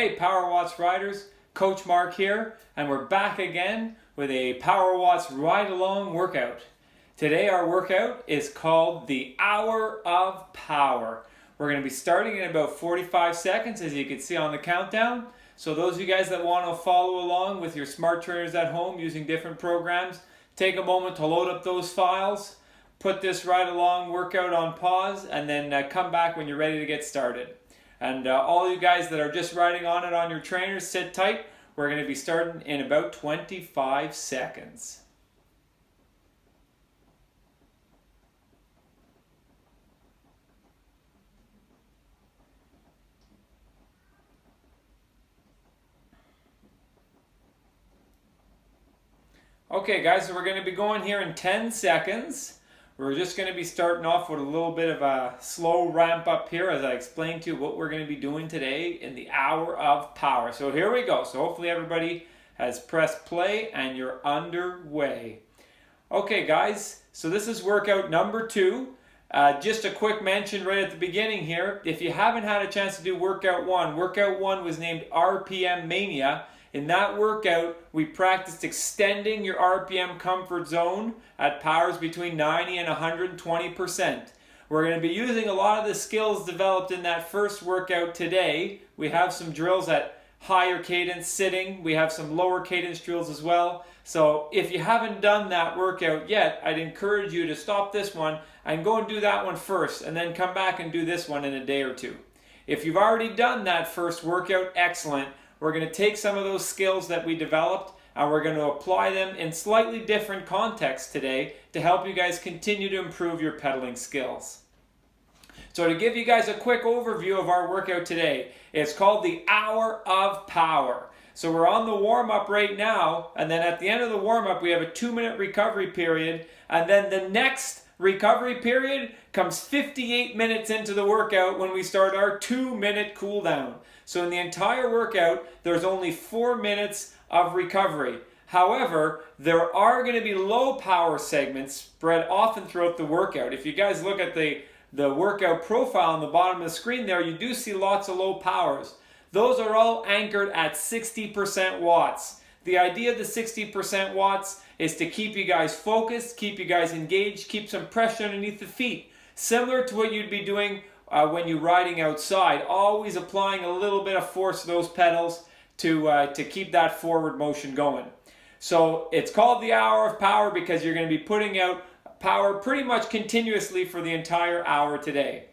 Hey PowerWatts riders, Coach Mark here, and we're back again with a PowerWatts ride-along workout. Today our workout is called the Hour of Power. We're going to be starting in about 45 seconds, as you can see on the countdown. So those of you guys that want to follow along with your smart trainers at home using different programs, take a moment to load up those files, put this ride-along workout on pause, and then come back when you're ready to get started. And all you guys that are just riding on it on your trainers, sit tight. We're going to be starting in about 25 seconds. Okay guys, so we're going to be going here in 10 seconds. We're just going to be starting off with a little bit of a slow ramp up here as I explain to you what we're going to be doing today in the Hour of Power. So here we go. So hopefully everybody has pressed play and you're underway. Okay guys, so this is workout number 2. Just a quick mention right at the beginning here. If you haven't had a chance to do workout 1 was named RPM Mania. In that workout, we practiced extending your RPM comfort zone at powers between 90 and 120%. We're going to be using a lot of the skills developed in that first workout today. We have some drills at higher cadence sitting. We have some lower cadence drills as well. So if you haven't done that workout yet, I'd encourage you to stop this one and go and do that one first, and then come back and do this one in a day or two. If you've already done that first workout, excellent. We're going to take some of those skills that we developed and we're going to apply them in slightly different contexts today to help you guys continue to improve your pedaling skills. So to give you guys a quick overview of our workout today, it's called the Hour of Power. So we're on the warm-up right now, and then at the end of the warm-up we have a 2-minute recovery period, and then the next recovery period comes 58 minutes into the workout when we start our 2-minute cool down. So in the entire workout, there's only 4 minutes of recovery. However, there are going to be low power segments spread often throughout the workout. If you guys look at the workout profile on the bottom of the screen there, you do see lots of low powers. Those are all anchored at 60% watts. The idea of the 60% watts is to keep you guys focused, keep you guys engaged, keep some pressure underneath the feet. Similar to what you'd be doing when you're riding outside, always applying a little bit of force to those pedals to keep that forward motion going. So it's called the Hour of Power because you're going to be putting out power pretty much continuously for the entire hour today.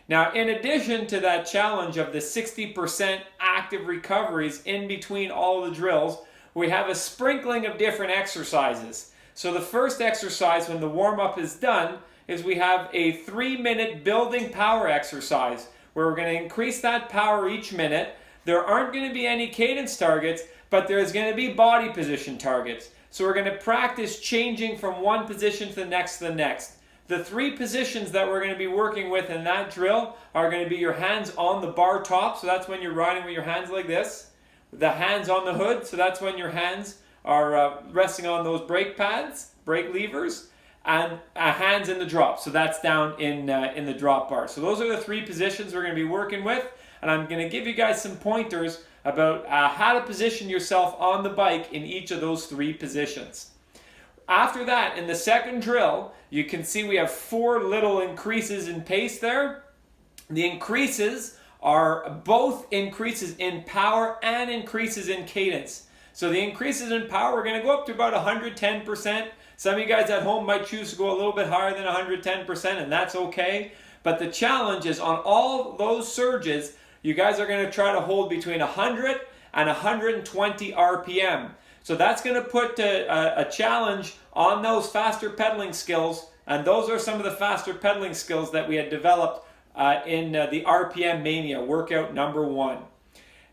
Now, in addition to that challenge of the 60% active recoveries in between all the drills, we have a sprinkling of different exercises. So the first exercise when the warm-up is done is we have a 3-minute building power exercise where we're going to increase that power each minute. There aren't going to be any cadence targets, but there's going to be body position targets. So we're going to practice changing from one position to the next to the next. The 3 positions that we're going to be working with in that drill are going to be your hands on the bar top, so that's when you're riding with your hands like this. The hands on the hood, so that's when your hands are resting on those brake pads, brake levers, and hands in the drop, so that's down in the drop bar. So those are the 3 positions we're going to be working with, and I'm going to give you guys some pointers about how to position yourself on the bike in each of those 3 positions. After that, in the second drill, you can see we have 4 little increases in pace there. The increases are both increases in power and increases in cadence. So the increases in power, we're going to go up to about 110%. Some of you guys at home might choose to go a little bit higher than 110%, and that's okay. But the challenge is on all those surges, you guys are going to try to hold between 100 and 120 RPM. So that's going to put a challenge on those faster pedaling skills, and those are some of the faster pedaling skills that we had developed in the RPM Mania workout number 1.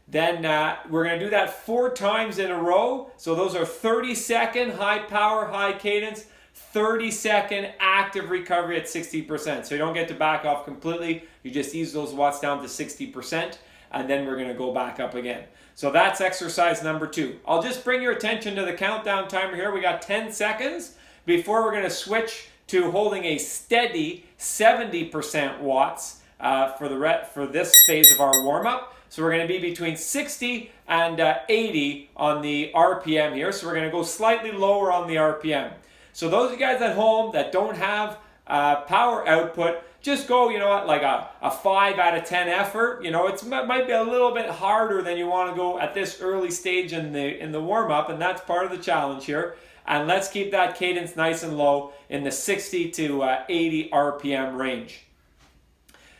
Then we're going to do that 4 times in a row. So those are 30-second high power, high cadence, 30-second active recovery at 60%. So you don't get to back off completely. You just ease those watts down to 60%, and then we're going to go back up again. So that's exercise number 2. I'll just bring your attention to the countdown timer here. We got 10 seconds before we're going to switch to holding a steady 70% watts for this phase of our warm-up. So we're going to be between 60 and 80 on the RPM here. So we're going to go slightly lower on the RPM. So those of you guys at home that don't have power output, just go, like a 5 out of 10 effort. It might be a little bit harder than you want to go at this early stage in the warm-up, and that's part of the challenge here. And let's keep that cadence nice and low in the 60 to 80 RPM range.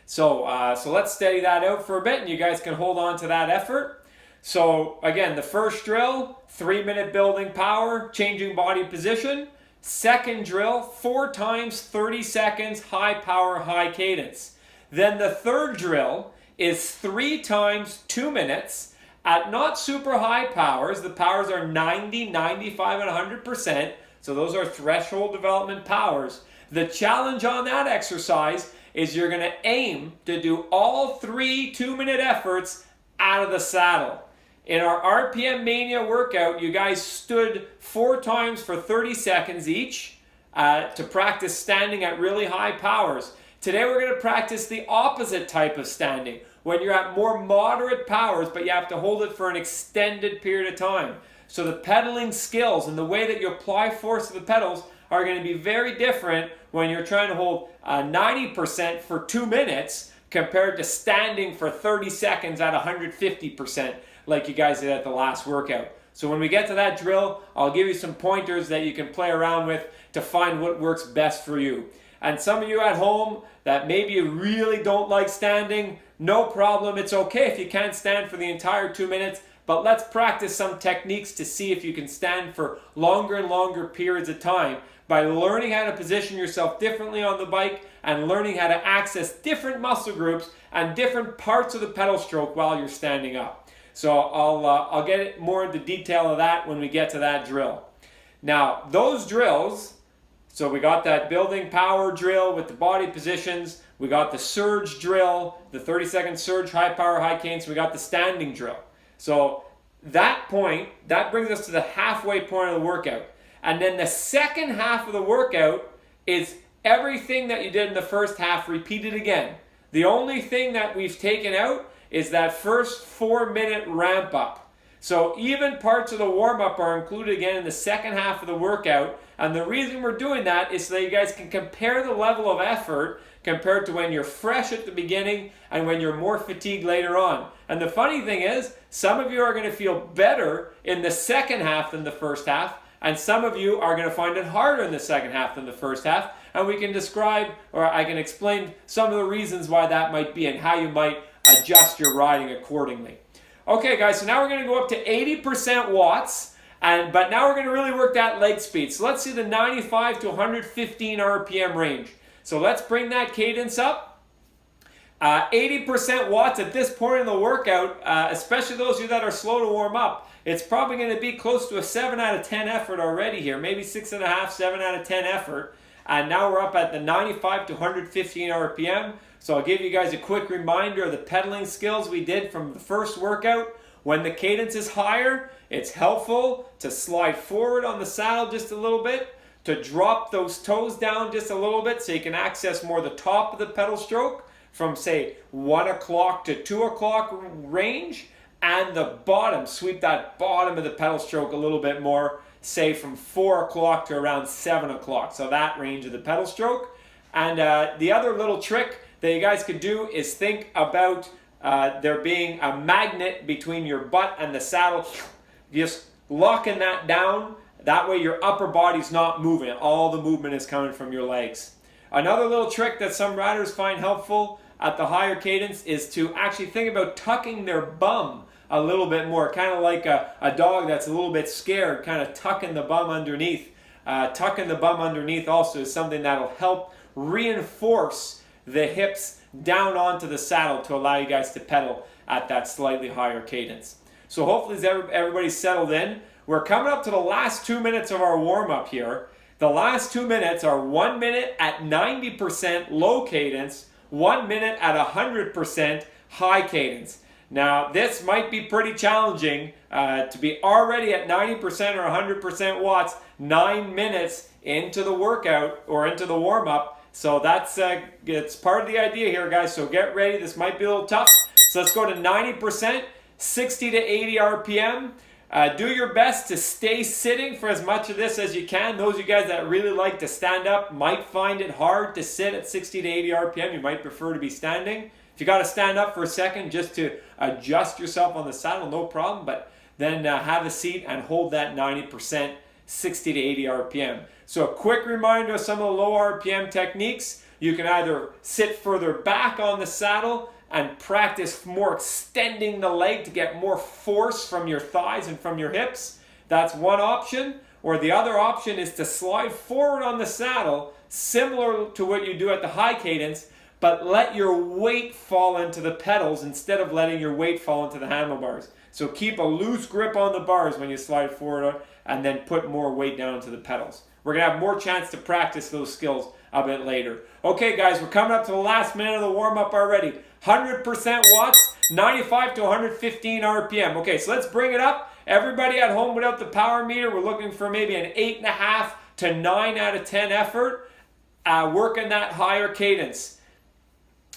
So let's steady that out for a bit, and you guys can hold on to that effort. So again, the first drill, 3-minute building power, changing body position. Second drill, 4 times 30 seconds, high power, high cadence. Then the third drill is 3 times 2 minutes at not super high powers. The powers are 90, 95, and 100%. So those are threshold development powers. The challenge on that exercise is you're going to aim to do all 3 2-minute efforts out of the saddle. In our RPM Mania workout, you guys stood 4 times for 30 seconds each to practice standing at really high powers. Today we're going to practice the opposite type of standing, when you're at more moderate powers, but you have to hold it for an extended period of time. So the pedaling skills and the way that you apply force to the pedals are going to be very different when you're trying to hold 90% for 2 minutes compared to standing for 30 seconds at 150%. Like you guys did at the last workout. So when we get to that drill, I'll give you some pointers that you can play around with to find what works best for you. And some of you at home that maybe you really don't like standing, no problem. It's okay if you can't stand for the entire 2 minutes, but let's practice some techniques to see if you can stand for longer and longer periods of time by learning how to position yourself differently on the bike and learning how to access different muscle groups and different parts of the pedal stroke while you're standing up. So I'll get more into detail of that when we get to that drill. Now, those drills, so we got that building power drill with the body positions, we got the surge drill, the 30-second surge, high power, high cadence, we got the standing drill. So that brings us to the halfway point of the workout. And then the second half of the workout is everything that you did in the first half repeated again. The only thing that we've taken out is that first 4-minute ramp up. So even parts of the warm-up are included again in the second half of the workout. And the reason we're doing that is so that you guys can compare the level of effort compared to when you're fresh at the beginning and when you're more fatigued later on. And the funny thing is, some of you are going to feel better in the second half than the first half, and some of you are going to find it harder in the second half than the first half. And we can describe, or I can explain some of the reasons why that might be and how you might adjust your riding accordingly. Okay guys, so now we're going to go up to 80% watts, but now we're going to really work that leg speed. So let's see the 95 to 115 RPM range. So let's bring that cadence up. 80% watts at this point in the workout, especially those of you that are slow to warm up, it's probably going to be close to a 7 out of 10 effort already here, maybe 6.5, 7 out of 10 effort. And now we're up at the 95 to 115 RPM. So I'll give you guys a quick reminder of the pedaling skills we did from the first workout. When the cadence is higher, it's helpful to slide forward on the saddle just a little bit, to drop those toes down just a little bit so you can access more the top of the pedal stroke from say 1 o'clock to 2 o'clock range, and the bottom, sweep that bottom of the pedal stroke a little bit more, say from 4 o'clock to around 7 o'clock. So that range of the pedal stroke. And the other little trick that you guys could do is think about there being a magnet between your butt and the saddle. Just locking that down. That way your upper body's not moving. All the movement is coming from your legs. Another little trick that some riders find helpful at the higher cadence is to actually think about tucking their bum a little bit more. Kind of like a dog that's a little bit scared, kind of tucking the bum underneath. Tucking the bum underneath also is something that'll help reinforce the hips down onto the saddle to allow you guys to pedal at that slightly higher cadence. So hopefully everybody's settled in. We're coming up to the last 2 minutes of our warm-up here. The last 2 minutes are 1 minute at 90% low cadence, 1 minute at 100% high cadence. Now this might be pretty challenging to be already at 90% or 100% watts 9 minutes into the workout or into the warm-up. So that's it's part of the idea here, guys. So get ready. This might be a little tough. So let's go to 90%, 60 to 80 RPM. Do your best to stay sitting for as much of this as you can. Those of you guys that really like to stand up might find it hard to sit at 60 to 80 RPM. You might prefer to be standing. If you got to stand up for a second just to adjust yourself on the saddle, no problem. But then have a seat and hold that 90%, 60 to 80 RPM. So a quick reminder of some of the low RPM techniques. You can either sit further back on the saddle and practice more extending the leg to get more force from your thighs and from your hips. That's one option. Or the other option is to slide forward on the saddle, similar to what you do at the high cadence, but let your weight fall into the pedals instead of letting your weight fall into the handlebars. So keep a loose grip on the bars when you slide forward and then put more weight down into the pedals. We're going to have more chance to practice those skills a bit later. Okay guys, we're coming up to the last minute of the warm-up already. 100% watts, 95 to 115 RPM. Okay, so let's bring it up. Everybody at home without the power meter, we're looking for maybe an 8.5 to 9 out of 10 effort, working that higher cadence.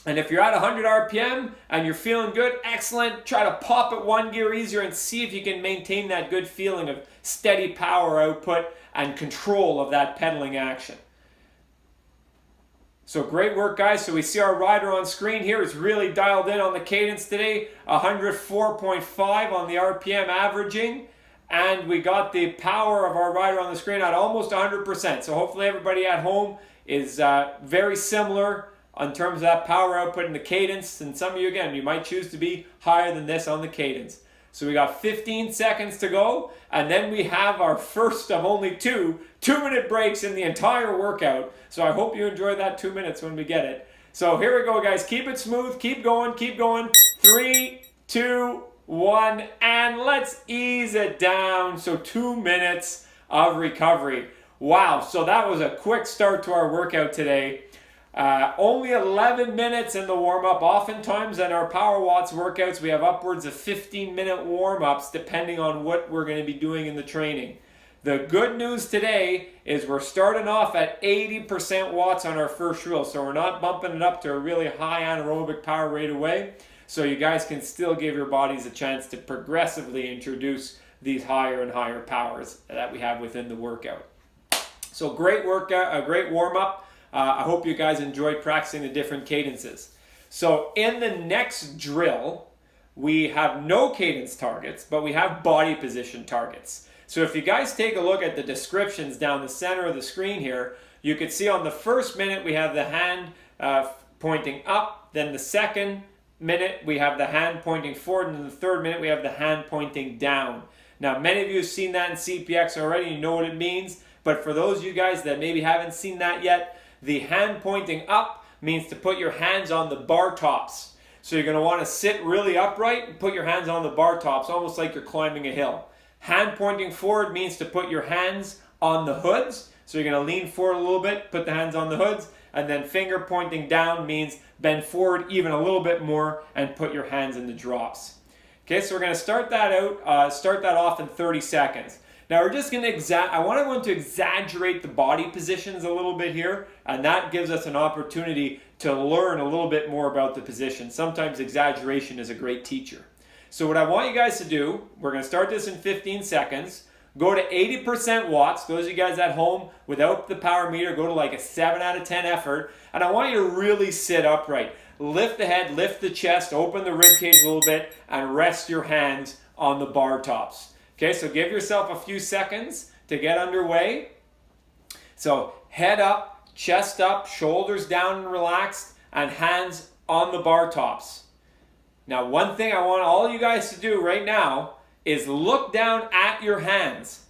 And if you're at 100 RPM and you're feeling good, excellent. Try to pop it one gear easier and see if you can maintain that good feeling of steady power output and control of that pedaling action. So great work, guys. So we see our rider on screen here is really dialed in on the cadence today. 104.5 on the RPM averaging. And we got the power of our rider on the screen at almost 100%. So hopefully everybody at home is very similar in terms of that power output and the cadence. And some of you, again, you might choose to be higher than this on the cadence. So we got 15 seconds to go, and then we have our first of only two 2-minute breaks in the entire workout. So I hope you enjoy that 2 minutes when we get it. So here we go, guys. Keep it smooth. Keep going. Keep going. 3, 2, 1, and let's ease it down. So 2 minutes of recovery. Wow. So that was a quick start to our workout today. Only 11 minutes in the warm-up. Oftentimes in our PowerWatts workouts, we have upwards of 15-minute warm-ups depending on what we're going to be doing in the training. The good news today is we're starting off at 80% watts on our first drill, so we're not bumping it up to a really high anaerobic power right away, so you guys can still give your bodies a chance to progressively introduce these higher and higher powers that we have within the workout. So great workout, a great warm-up. I hope you guys enjoyed practicing the different cadences. So in the next drill, we have no cadence targets, but we have body position targets. So if you guys take a look at the descriptions down the center of the screen here, you can see on the first minute we have the hand pointing up, then the second minute we have the hand pointing forward, and in the third minute we have the hand pointing down. Now many of you have seen that in CPX already, you know what it means, but for those of you guys that maybe haven't seen that yet, the hand pointing up means to put your hands on the bar tops. So you're going to want to sit really upright and put your hands on the bar tops, almost like you're climbing a hill. Hand pointing forward means to put your hands on the hoods. So you're going to lean forward a little bit, put the hands on the hoods. And then finger pointing down means bend forward even a little bit more and put your hands in the drops. Okay, so we're going to start that off in 30 seconds. Now we're just going to I want to exaggerate the body positions a little bit here, and that gives us an opportunity to learn a little bit more about the position. Sometimes exaggeration is a great teacher. So what I want you guys to do, we're going to start this in 15 seconds. Go to 80% watts. Those of you guys at home without the power meter, go to like a 7 out of 10 effort. And I want you to really sit upright. Lift the head, lift the chest, open the rib cage a little bit, and rest your hands on the bar tops. Okay, so give yourself a few seconds to get underway. So head up, chest up, shoulders down and relaxed, and hands on the bar tops. Now, one thing I want all you guys to do right now is look down at your hands.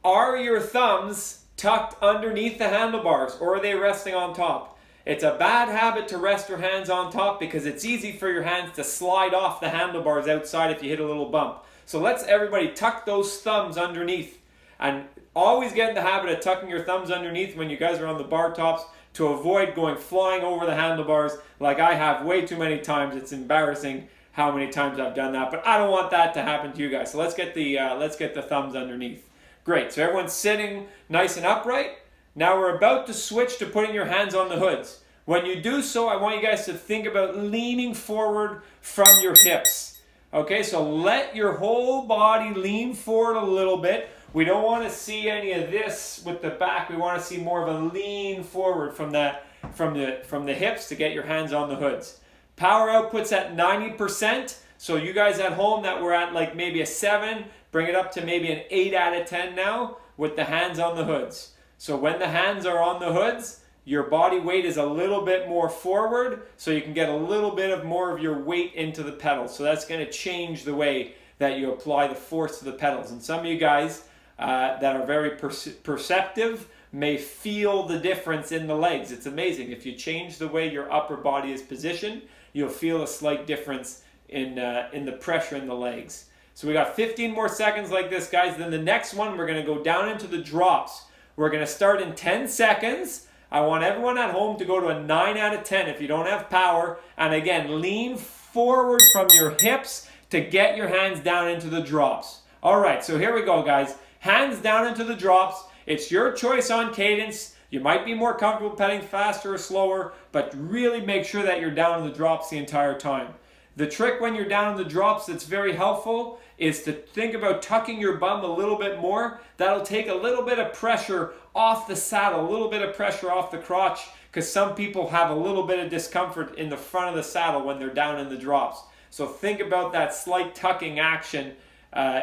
Are your thumbs tucked underneath the handlebars, or are they resting on top? It's a bad habit to rest your hands on top because it's easy for your hands to slide off the handlebars outside if you hit a little bump. So let's everybody tuck those thumbs underneath, and always get in the habit of tucking your thumbs underneath when you guys are on the bar tops to avoid going flying over the handlebars like I have way too many times. It's embarrassing how many times I've done that, but I don't want that to happen to you guys. So let's get the thumbs underneath. Great, so everyone's sitting nice and upright. Now we're about to switch to putting your hands on the hoods. When you do so, I want you guys to think about leaning forward from your hips. Okay, so let your whole body lean forward a little bit. We don't want to see any of this with the back. We want to see more of a lean forward from the hips to get your hands on the hoods. Power output's at 90%. So you guys at home that were at like maybe a 7, bring it up to maybe an 8 out of 10 now with the hands on the hoods. So when the hands are on the hoods, your body weight is a little bit more forward, so you can get a little bit of more of your weight into the pedals. So that's going to change the way that you apply the force to the pedals. And some of you guys that are very perceptive may feel the difference in the legs. It's amazing. If you change the way your upper body is positioned, you'll feel a slight difference in the pressure in the legs. So we got 15 more seconds like this, guys. Then the next one, we're going to go down into the drops. We're going to start in 10 seconds. I want everyone at home to go to a 9 out of 10 if you don't have power. And again, lean forward from your hips to get your hands down into the drops. All right, so here we go, guys. Hands down into the drops. It's your choice on cadence. You might be more comfortable pedaling faster or slower, but really make sure that you're down in the drops the entire time. The trick when you're down in the drops that's very helpful is to think about tucking your bum a little bit more. That'll take a little bit of pressure off the saddle, a little bit of pressure off the crotch, because some people have a little bit of discomfort in the front of the saddle when they're down in the drops. So think about that slight tucking action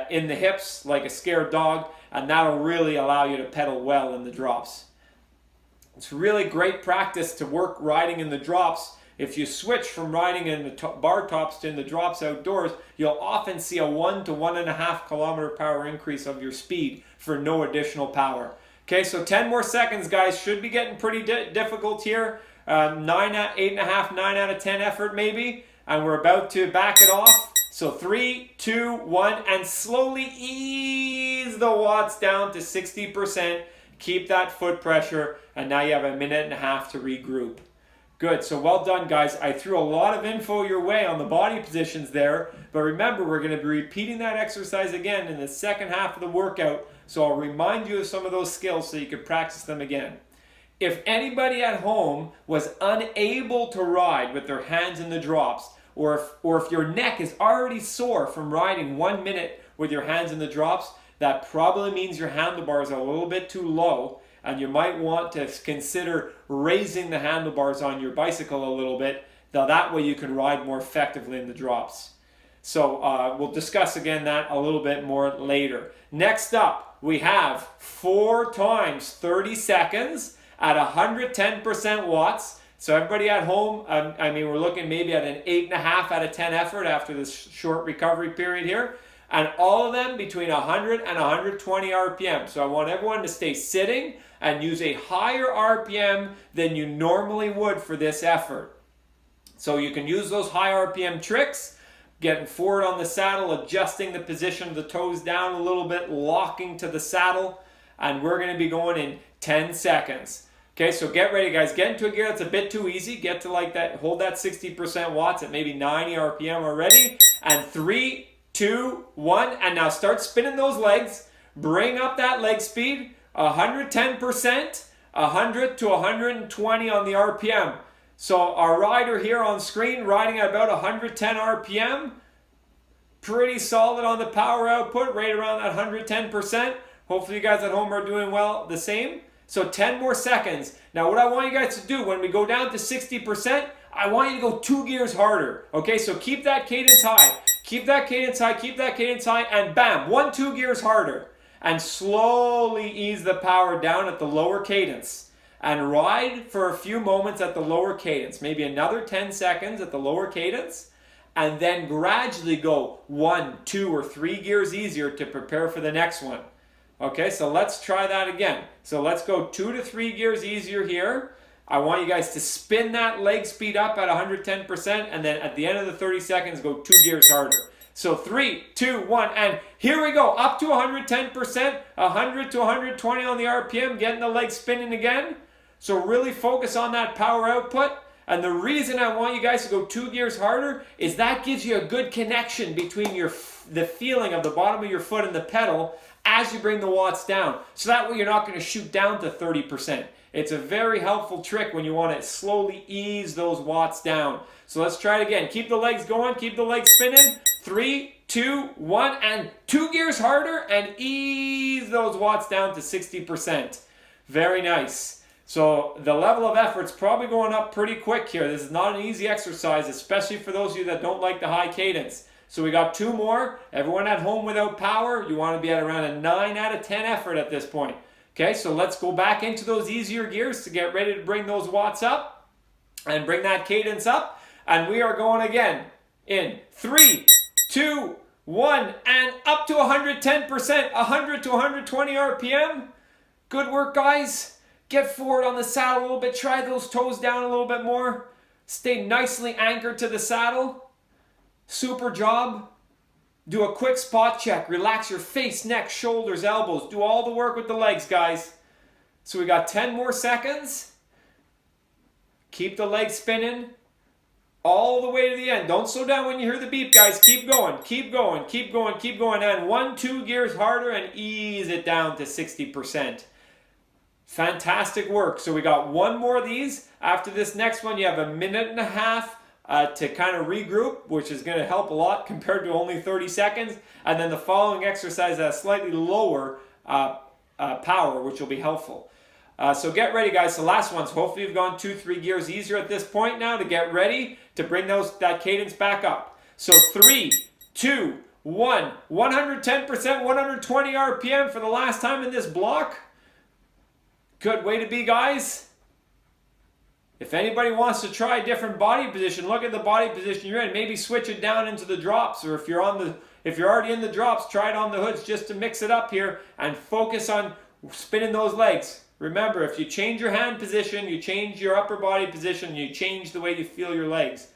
in the hips like a scared dog, and that'll really allow you to pedal well in the drops. It's really great practice to work riding in the drops. If you switch from riding in the bar tops to in the drops outdoors, you'll often see a 1 to 1.5 kilometer per hour increase of your speed for no additional power. Okay, so 10 more seconds, guys. Should be getting pretty difficult here. 8.5, 9 out of 10 effort maybe. And we're about to back it off. So 3, 2, 1, and slowly ease the watts down to 60%. Keep that foot pressure, and now you have a 1.5 minutes to regroup. Good, so well done, guys. I threw a lot of info your way on the body positions there, but remember, we're going to be repeating that exercise again in the second half of the workout, so I'll remind you of some of those skills so you can practice them again. If anybody at home was unable to ride with their hands in the drops, or if your neck is already sore from riding 1 minute with your hands in the drops, that probably means your handlebars are a little bit too low, and you might want to consider raising the handlebars on your bicycle a little bit. Now that way you can ride more effectively in the drops. So we'll discuss again that a little bit more later. Next up, we have 4 times 30 seconds at 110% watts. So everybody at home, I mean, we're looking maybe at an 8.5 out of 10 effort after this short recovery period here. And all of them between 100 and 120 RPM. So I want everyone to stay sitting and use a higher RPM than you normally would for this effort. So you can use those high RPM tricks, getting forward on the saddle, adjusting the position of the toes down a little bit, locking to the saddle, and we're going to be going in 10 seconds. Okay, so get ready, guys. Get into a gear that's a bit too easy. Get to like that, hold that 60% watts at maybe 90 RPM already, and 3, 2, 1, and now start spinning those legs. Bring up that leg speed, 110%, 100 to 120 on the RPM. So our rider here on screen riding at about 110 RPM. Pretty solid on the power output, right around that 110%. Hopefully you guys at home are doing well the same. So 10 more seconds. Now what I want you guys to do when we go down to 60%, I want you to go 2 gears harder. Okay, so keep that cadence high. Keep that cadence high, keep that cadence high, and bam, 1, 2 gears harder. And slowly ease the power down at the lower cadence. And ride for a few moments at the lower cadence. Maybe another 10 seconds at the lower cadence. And then gradually go 1, 2, or 3 gears easier to prepare for the next one. Okay, so let's try that again. So let's go 2 to 3 gears easier here. I want you guys to spin that leg speed up at 110%, and then at the end of the 30 seconds, go 2 gears harder. So 3, 2, 1, and here we go, up to 110%, 100 to 120 on the RPM, getting the leg spinning again. So really focus on that power output. And the reason I want you guys to go 2 gears harder is that gives you a good connection between your the feeling of the bottom of your foot in the pedal as you bring the watts down. So that way you're not going to shoot down to 30%. It's a very helpful trick when you want to slowly ease those watts down. So let's try it again. Keep the legs going, keep the legs spinning. 3, 2, 1, and 2 gears harder, and ease those watts down to 60%. Very nice. So the level of effort's probably going up pretty quick here. This is not an easy exercise, especially for those of you that don't like the high cadence. So we got 2 more. Everyone at home without power, you want to be at around a 9 out of 10 effort at this point. Okay, so let's go back into those easier gears to get ready to bring those watts up and bring that cadence up. And we are going again in 3, 2, 1, and up to 110%, 100 to 120 RPM. Good work, guys. Get forward on the saddle a little bit. Try those toes down a little bit more. Stay nicely anchored to the saddle. Super job. Do a quick spot check. Relax your face, neck, shoulders, elbows. Do all the work with the legs, guys. So we got 10 more seconds. Keep the legs spinning all the way to the end. Don't slow down when you hear the beep, guys. Keep going, keep going, keep going, keep going. And 1, 2 gears harder and ease it down to 60%. Fantastic work. So we got 1 more of these. After this next one, you have a minute and a half to kind of regroup, which is going to help a lot compared to only 30 seconds. And then the following exercise has slightly lower power, which will be helpful. So get ready, guys. The last ones. Hopefully you've gone 2, 3 gears easier at this point now to get ready to bring that cadence back up. So 3, 2, 1, 110%, 120 RPM for the last time in this block. Good way to be, guys. If anybody wants to try a different body position, look at the body position you're in. Maybe switch it down into the drops, or if you're already in the drops, try it on the hoods just to mix it up here and focus on spinning those legs. Remember, if you change your hand position, you change your upper body position, you change the way you feel your legs.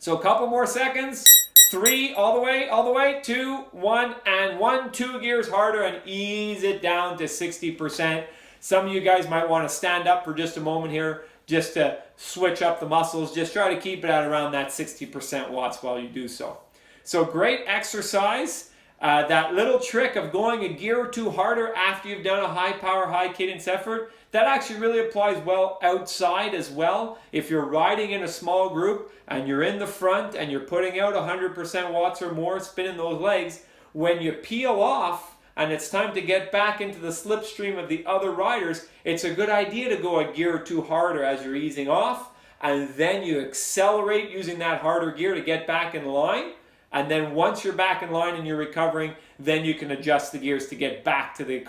So a couple more seconds. 3, all the way, 2, 1, and 1, 2 gears harder and ease it down to 60%. Some of you guys might want to stand up for just a moment here, just to switch up the muscles. Just try to keep it at around that 60% watts while you do so. So great exercise. That little trick of going a gear or 2 harder after you've done a high power, high cadence effort, that actually really applies well outside as well. If you're riding in a small group and you're in the front and you're putting out 100% watts or more, spinning those legs, when you peel off and it's time to get back into the slipstream of the other riders, it's a good idea to go a gear or 2 harder as you're easing off, and then you accelerate using that harder gear to get back in line. And then once you're back in line and you're recovering, then you can adjust the gears to get back to the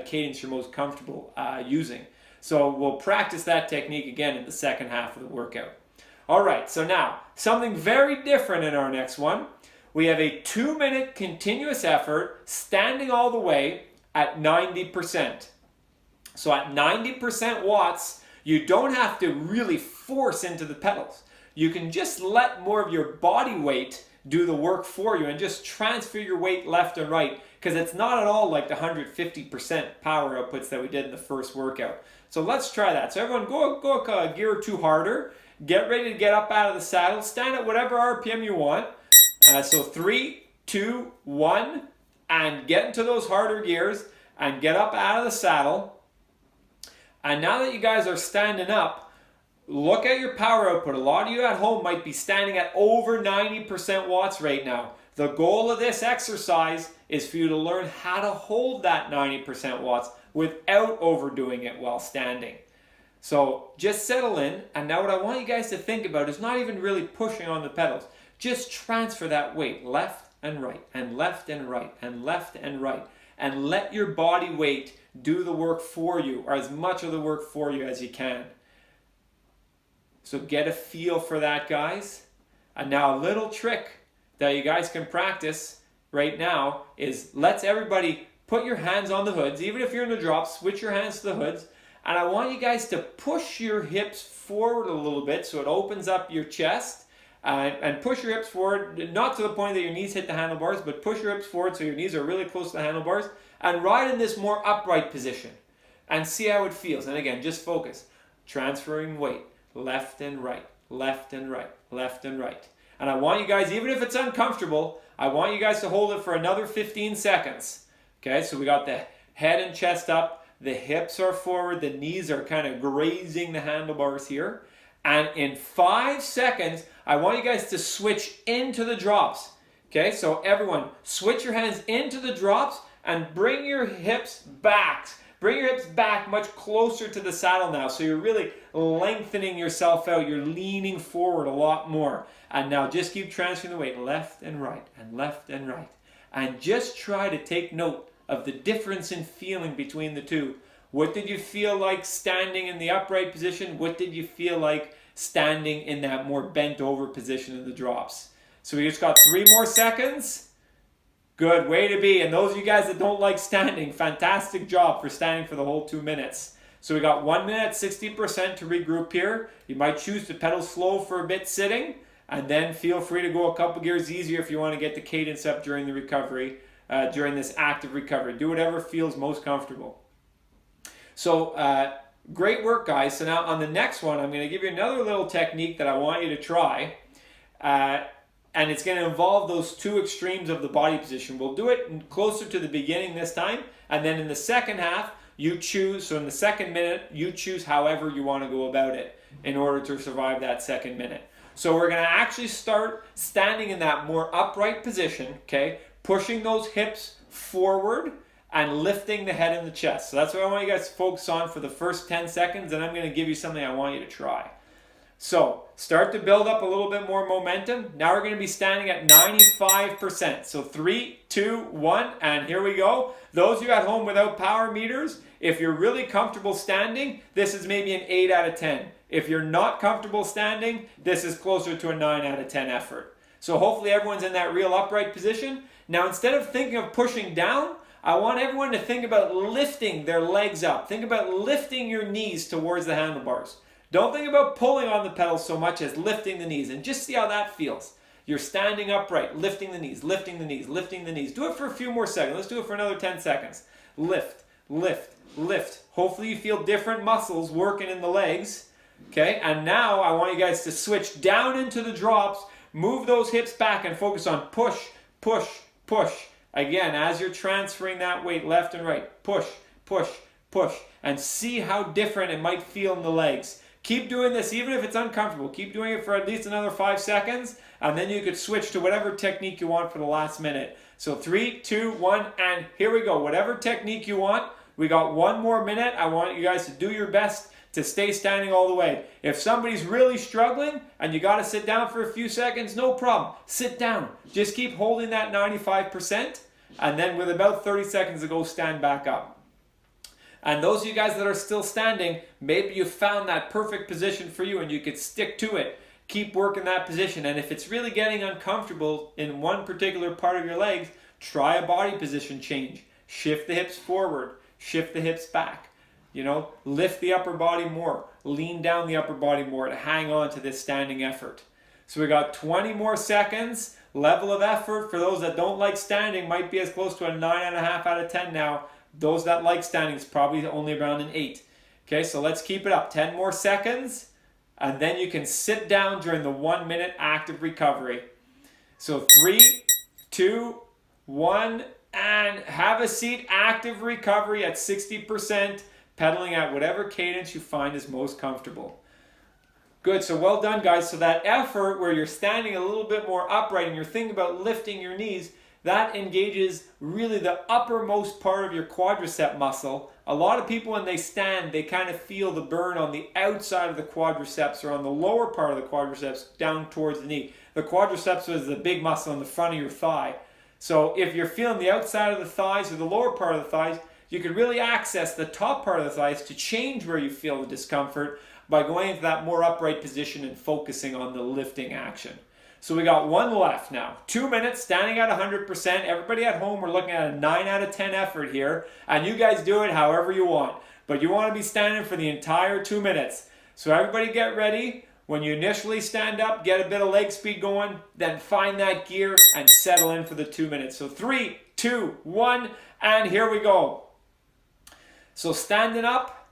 cadence you're most comfortable using. So we'll practice that technique again in the second half of the workout. All right, so now something very different in our next one. We have a 2-minute continuous effort standing all the way at 90%. So at 90% watts, you don't have to really force into the pedals. You can just let more of your body weight do the work for you and just transfer your weight left and right, because it's not at all like the 150% power outputs that we did in the first workout. So let's try that. So everyone go a gear or 2 harder. Get ready to get up out of the saddle. Stand at whatever RPM you want. So 3, 2, 1, and get into those harder gears and get up out of the saddle. And now that you guys are standing up, look at your power output. A lot of you at home might be standing at over 90% watts right now. The goal of this exercise is for you to learn how to hold that 90% watts without overdoing it while standing. So just settle in, and now what I want you guys to think about is not even really pushing on the pedals. Just transfer that weight left and right, and left and right, and left and right, and let your body weight do the work for you, or as much of the work for you as you can. So get a feel for that, guys. And now a little trick that you guys can practice right now is let's everybody put your hands on the hoods. Even if you're in the drops, switch your hands to the hoods. And I want you guys to push your hips forward a little bit so it opens up your chest. And push your hips forward, not to the point that your knees hit the handlebars, but push your hips forward so your knees are really close to the handlebars. And ride in this more upright position. And see how it feels. And again, just focus. Transferring weight. Left and right, left and right, left and right. And I want you guys, even if it's uncomfortable, I want you guys to hold it for another 15 seconds. Okay, so we got the head and chest up, the hips are forward, the knees are kind of grazing the handlebars here. And in 5 seconds, I want you guys to switch into the drops. Okay, so everyone, switch your hands into the drops and bring your hips back. Bring your hips back much closer to the saddle now. So you're really lengthening yourself out. You're leaning forward a lot more. And now just keep transferring the weight left and right and left and right. And just try to take note of the difference in feeling between the two. What did you feel like standing in the upright position? What did you feel like standing in that more bent over position in the drops? So we just got 3 more seconds. Good, way to be. And those of you guys that don't like standing, fantastic job for standing for the whole 2 minutes. So we got 1 minute, 60% to regroup here. You might choose to pedal slow for a bit sitting, and then feel free to go a couple gears easier if you want to get the cadence up during the recovery, during this active recovery. Do whatever feels most comfortable. So great work, guys. So now on the next one, I'm going to give you another little technique that I want you to try. And it's going to involve those 2 extremes of the body position. We'll do it closer to the beginning this time. And then in the second half, you choose. So in the second minute, you choose however you want to go about it in order to survive that second minute. So we're going to actually start standing in that more upright position, okay? Pushing those hips forward and lifting the head and the chest. So that's what I want you guys to focus on for the first 10 seconds, and I'm going to give you something I want you to try. So start to build up a little bit more momentum. Now we're going to be standing at 95%. So 3, 2, 1, and here we go. Those of you at home without power meters, if you're really comfortable standing, this is maybe an 8 out of 10. If you're not comfortable standing, this is closer to a 9 out of 10 effort. So hopefully everyone's in that real upright position. Now instead of thinking of pushing down, I want everyone to think about lifting their legs up. Think about lifting your knees towards the handlebars. Don't think about pulling on the pedals so much as lifting the knees, and just see how that feels. You're standing upright, lifting the knees, lifting the knees, lifting the knees. Do it for a few more seconds. Let's do it for another 10 seconds. Lift, lift, lift. Hopefully you feel different muscles working in the legs. Okay, and now I want you guys to switch down into the drops, move those hips back and focus on push, push, push. Again, as you're transferring that weight left and right, push, push, push, and see how different it might feel in the legs. Keep doing this even if it's uncomfortable. Keep doing it for at least another 5 seconds, and then you could switch to whatever technique you want for the last minute. So 3, 2, 1, and here we go. Whatever technique you want. We got 1 more minute. I want you guys to do your best to stay standing all the way. If somebody's really struggling and you got to sit down for a few seconds, no problem. Sit down. Just keep holding that 95%, and then with about 30 seconds to go, stand back up. And those of you guys that are still standing, maybe you found that perfect position for you and you could stick to it. Keep working that position. And if it's really getting uncomfortable in one particular part of your legs, try a body position change. Shift the hips forward, shift the hips back. You know, lift the upper body more, lean down the upper body more to hang on to this standing effort. So we got 20 more seconds. Level of effort for those that don't like standing might be as close to a 9.5 out of 10 now. Those that like standing is probably only around an 8. Okay, so let's keep it up. 10 more seconds, and then you can sit down during the 1 minute active recovery. So 3, 2, 1, and have a seat. Active recovery at 60%, pedaling at whatever cadence you find is most comfortable. Good, so well done, guys. So that effort where you're standing a little bit more upright and you're thinking about lifting your knees, that engages really the uppermost part of your quadricep muscle. A lot of people when they stand, they kind of feel the burn on the outside of the quadriceps or on the lower part of the quadriceps down towards the knee. The quadriceps is the big muscle in the front of your thigh. So if you're feeling the outside of the thighs or the lower part of the thighs, you can really access the top part of the thighs to change where you feel the discomfort by going into that more upright position and focusing on the lifting action. So we got 1 left now. 2 minutes, standing at 100%. Everybody at home, we're looking at a 9 out of 10 effort here. And you guys do it however you want. But you want to be standing for the entire 2 minutes. So everybody get ready. When you initially stand up, get a bit of leg speed going. Then find that gear and settle in for the 2 minutes. So 3, 2, 1, and here we go. So standing up,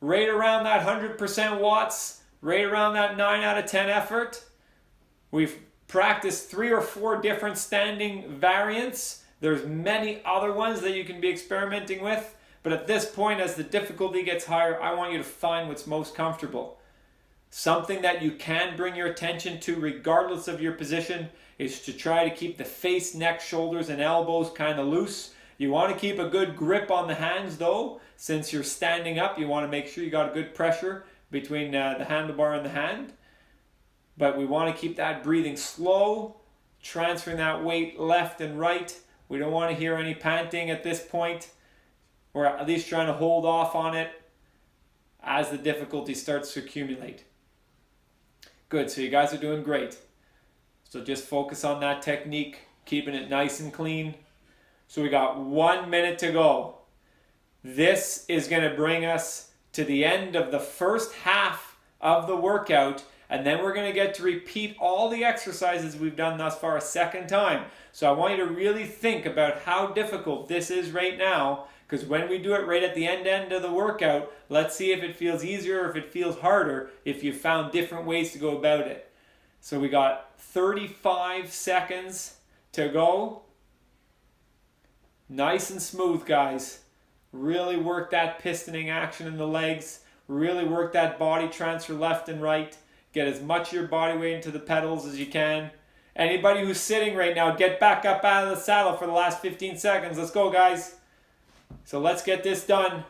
right around that 100% watts, right around that 9 out of 10 effort. We've Practice 3 or 4 different standing variants. There's many other ones that you can be experimenting with, but at this point, as the difficulty gets higher, I want you to find what's most comfortable. Something that you can bring your attention to regardless of your position is to try to keep the face, neck, shoulders, and elbows kind of loose. You want to keep a good grip on the hands though. Since you're standing up, you want to make sure you got a good pressure between the handlebar and the hand. But we want to keep that breathing slow, transferring that weight left and right. We don't want to hear any panting at this point, or at least trying to hold off on it as the difficulty starts to accumulate. Good, so you guys are doing great. So just focus on that technique, keeping it nice and clean. So we got 1 minute to go. This is going to bring us to the end of the first half of the workout, and then we're going to get to repeat all the exercises we've done thus far a second time. So I want you to really think about how difficult this is right now, because when we do it right at the end of the workout, let's see if it feels easier or if it feels harder, if you found different ways to go about it. So we got 35 seconds to go. Nice and smooth, guys. Really work that pistoning action in the legs. Really work that body transfer left and right. Get as much of your body weight into the pedals as you can. Anybody who's sitting right now, get back up out of the saddle for the last 15 seconds. Let's go, guys. So let's get this done.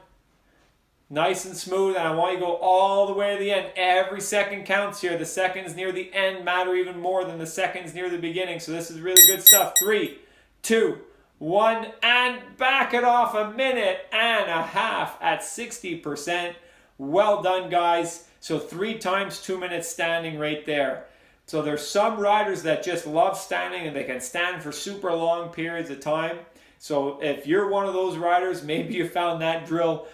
Nice and smooth, and I want you to go all the way to the end. Every second counts here. The seconds near the end matter even more than the seconds near the beginning. So this is really good stuff. 3, 2, 1, and back it off 1.5 minutes at 60%. Well done, guys. So 3 times 2 minutes standing right there. So there's some riders that just love standing and they can stand for super long periods of time. So if you're one of those riders, maybe you found that drill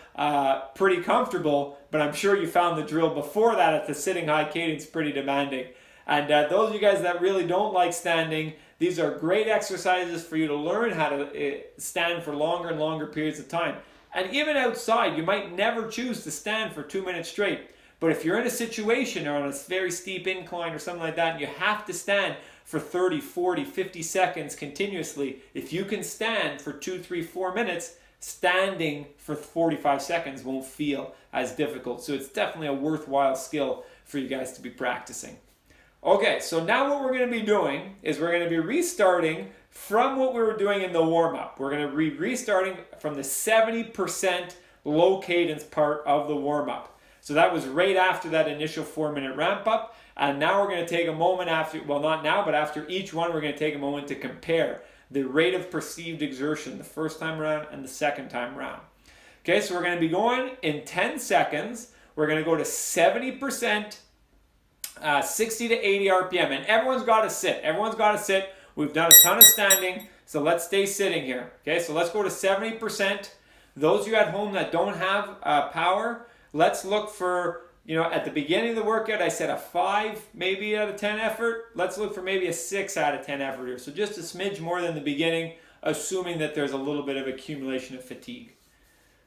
pretty comfortable, but I'm sure you found the drill before that at the sitting high cadence pretty demanding. And those of you guys that really don't like standing, these are great exercises for you to learn how to stand for longer and longer periods of time. And even outside, you might never choose to stand for 2 minutes straight. But if you're in a situation or on a very steep incline or something like that, and you have to stand for 30, 40, 50 seconds continuously, if you can stand for 2, 3, 4 minutes, standing for 45 seconds won't feel as difficult. So it's definitely a worthwhile skill for you guys to be practicing. Okay, so now what we're going to be doing is we're going to be restarting from what we were doing in the warm-up. We're going to be restarting from the 70% low cadence part of the warm-up. So that was right after that initial 4-minute ramp up. And now we're going to take a moment after, well, not now, but after each one, we're going to take a moment to compare the rate of perceived exertion the first time around and the second time around. Okay, so we're going to be going in 10 seconds. We're going to go to 70%, 60 to 80 RPM. And everyone's got to sit. Everyone's got to sit. We've done a ton of standing, so let's stay sitting here. Okay, so let's go to 70%. Those of you at home that don't have power, let's look for, at the beginning of the workout, I said a 5 maybe out of 10 effort. Let's look for maybe a 6 out of 10 effort here. So just a smidge more than the beginning, assuming that there's a little bit of accumulation of fatigue.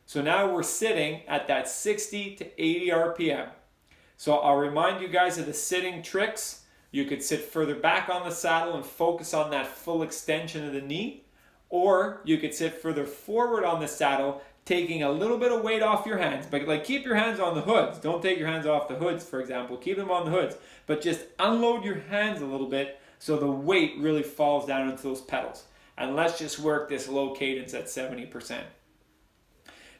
So now we're sitting at that 60 to 80 RPM. So I'll remind you guys of the sitting tricks. You could sit further back on the saddle and focus on that full extension of the knee. Or you could sit further forward on the saddle, taking a little bit of weight off your hands. But keep your hands on the hoods. Don't take your hands off the hoods, for example. Keep them on the hoods. But just unload your hands a little bit so the weight really falls down into those pedals. And let's just work this low cadence at 70%.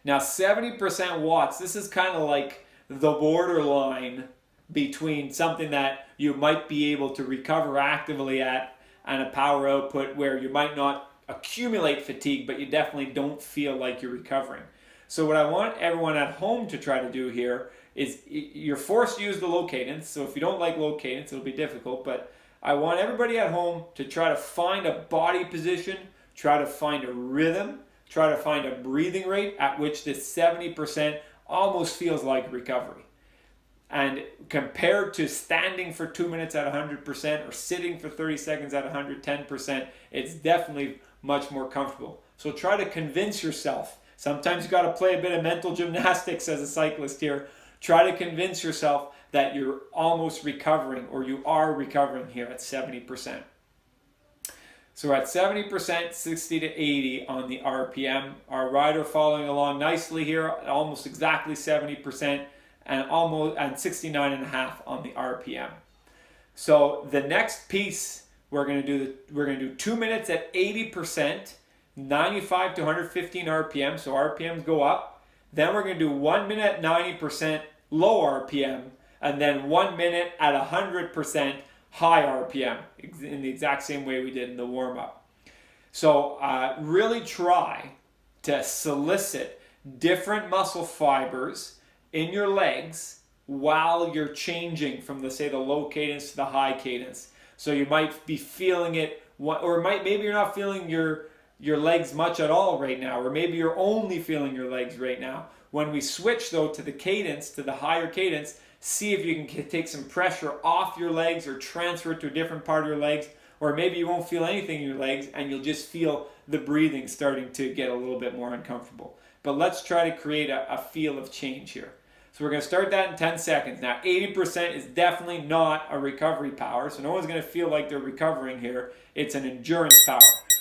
Now 70% watts, this is kind of like the borderline between something that you might be able to recover actively at and a power output where you might not accumulate fatigue, but you definitely don't feel like you're recovering. So what I want everyone at home to try to do here is you're forced to use the low cadence. So if you don't like low cadence, it'll be difficult, but I want everybody at home to try to find a body position, try to find a rhythm, try to find a breathing rate at which this 70% almost feels like recovery. And compared to standing for 2 minutes at 100% or sitting for 30 seconds at 110%, it's definitely much more comfortable. So try to convince yourself. Sometimes you got to play a bit of mental gymnastics as a cyclist here. Try to convince yourself that you're almost recovering, or you are recovering here at 70%. So we're at 70%, 60 to 80 on the RPM. Our rider following along nicely here, almost exactly 70%, and 69.5 on the RPM. So the next piece we're going to do 2 minutes at 80%, 95 to 115 RPM. So RPMs go up. Then we're going to do 1 minute at 90% low RPM, and then 1 minute at 100% high RPM, in the exact same way we did in the warm-up. So really try to solicit different muscle fibers in your legs while you're changing from the low cadence to the high cadence. So you might be feeling it, or maybe you're not feeling your legs much at all right now, or maybe you're only feeling your legs right now. When we switch though to the cadence, to the higher cadence, see if you can take some pressure off your legs or transfer it to a different part of your legs, or maybe you won't feel anything in your legs and you'll just feel the breathing starting to get a little bit more uncomfortable. But let's try to create a feel of change here. So we're going to start that in 10 seconds. Now 80% is definitely not a recovery power, so no one's going to feel like they're recovering here. It's an endurance power.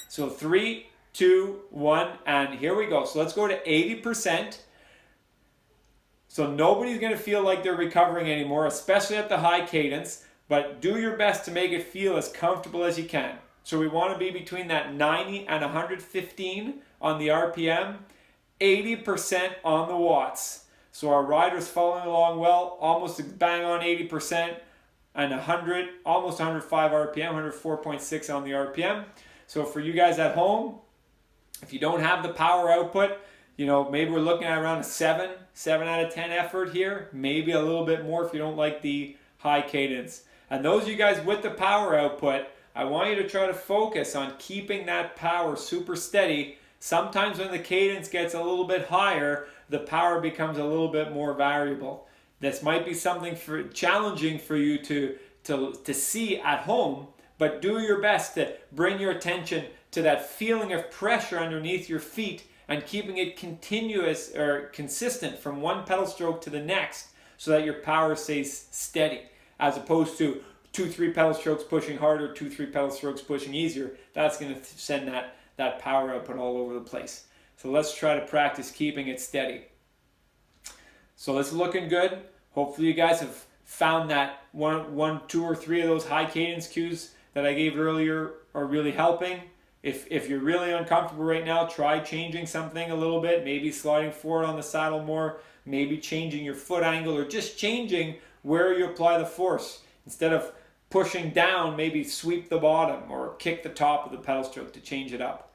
So 3, 2, 1, and here we go. So let's go to 80%. So nobody's going to feel like they're recovering anymore, especially at the high cadence, but do your best to make it feel as comfortable as you can. So we want to be between that 90 and 115 on the RPM, 80% on the watts. So our rider's following along well, almost bang on 80%, and 100, almost 105 RPM, 104.6 on the RPM. So for you guys at home, if you don't have the power output, maybe we're looking at around a 7 out of 10 effort here. Maybe a little bit more if you don't like the high cadence. And those of you guys with the power output, I want you to try to focus on keeping that power super steady. Sometimes when the cadence gets a little bit higher, the power becomes a little bit more variable. This might be something challenging for you to see at home, but do your best to bring your attention to that feeling of pressure underneath your feet and keeping it continuous or consistent from one pedal stroke to the next so that your power stays steady, as opposed to 2-3 pedal strokes pushing harder, 2-3 pedal strokes pushing easier. That's going to send that power output all over the place. So let's try to practice keeping it steady. So this is looking good. Hopefully you guys have found that one, 2, or 3 of those high cadence cues that I gave earlier are really helping. If you're really uncomfortable right now, try changing something a little bit, maybe sliding forward on the saddle more, maybe changing your foot angle, or just changing where you apply the force. Instead of pushing down, maybe sweep the bottom or kick the top of the pedal stroke to change it up.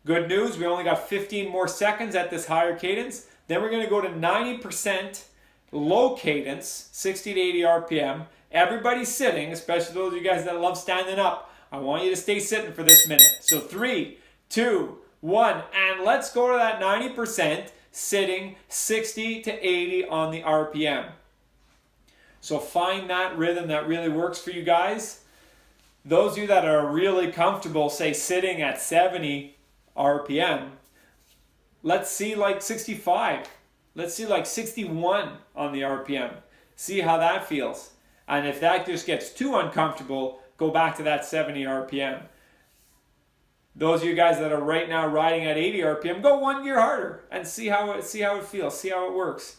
Good news, we only got 15 more seconds at this higher cadence. Then we're going to go to 90% low cadence, 60 to 80 RPM. Everybody's sitting, especially those of you guys that love standing up. I want you to stay sitting for this minute. So 3, 2, 1, and let's go to that 90% sitting, 60 to 80 on the RPM. So find that rhythm that really works for you guys. Those of you that are really comfortable, say sitting at 70 RPM, let's see like 65. Let's see like 61 on the RPM. See how that feels. And if that just gets too uncomfortable, go back to that 70 RPM. Those of you guys that are right now riding at 80 RPM, go 1 gear harder and see how it feels, see how it works.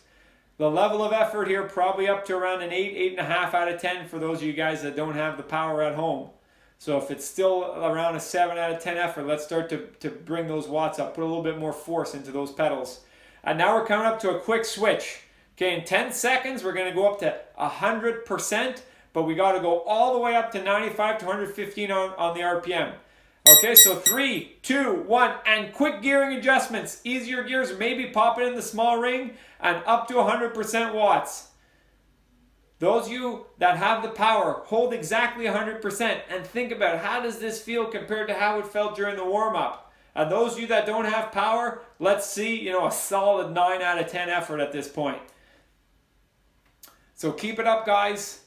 The level of effort here probably up to around an 8, 8.5 out of 10 for those of you guys that don't have the power at home. So if it's still around a 7 out of 10 effort, let's start to bring those watts up, put a little bit more force into those pedals. And now we're coming up to a quick switch. Okay, in 10 seconds, we're going to go up to 100%, but we got to go all the way up to 95 to 115 on the RPM. Okay, so 3, 2, 1, and quick gearing adjustments. Easier gears, maybe pop it in the small ring, and up to 100% watts. Those of you that have the power, hold exactly 100% and think about how does this feel compared to how it felt during the warm-up. And those of you that don't have power, let's see, a solid 9 out of 10 effort at this point. So keep it up, guys.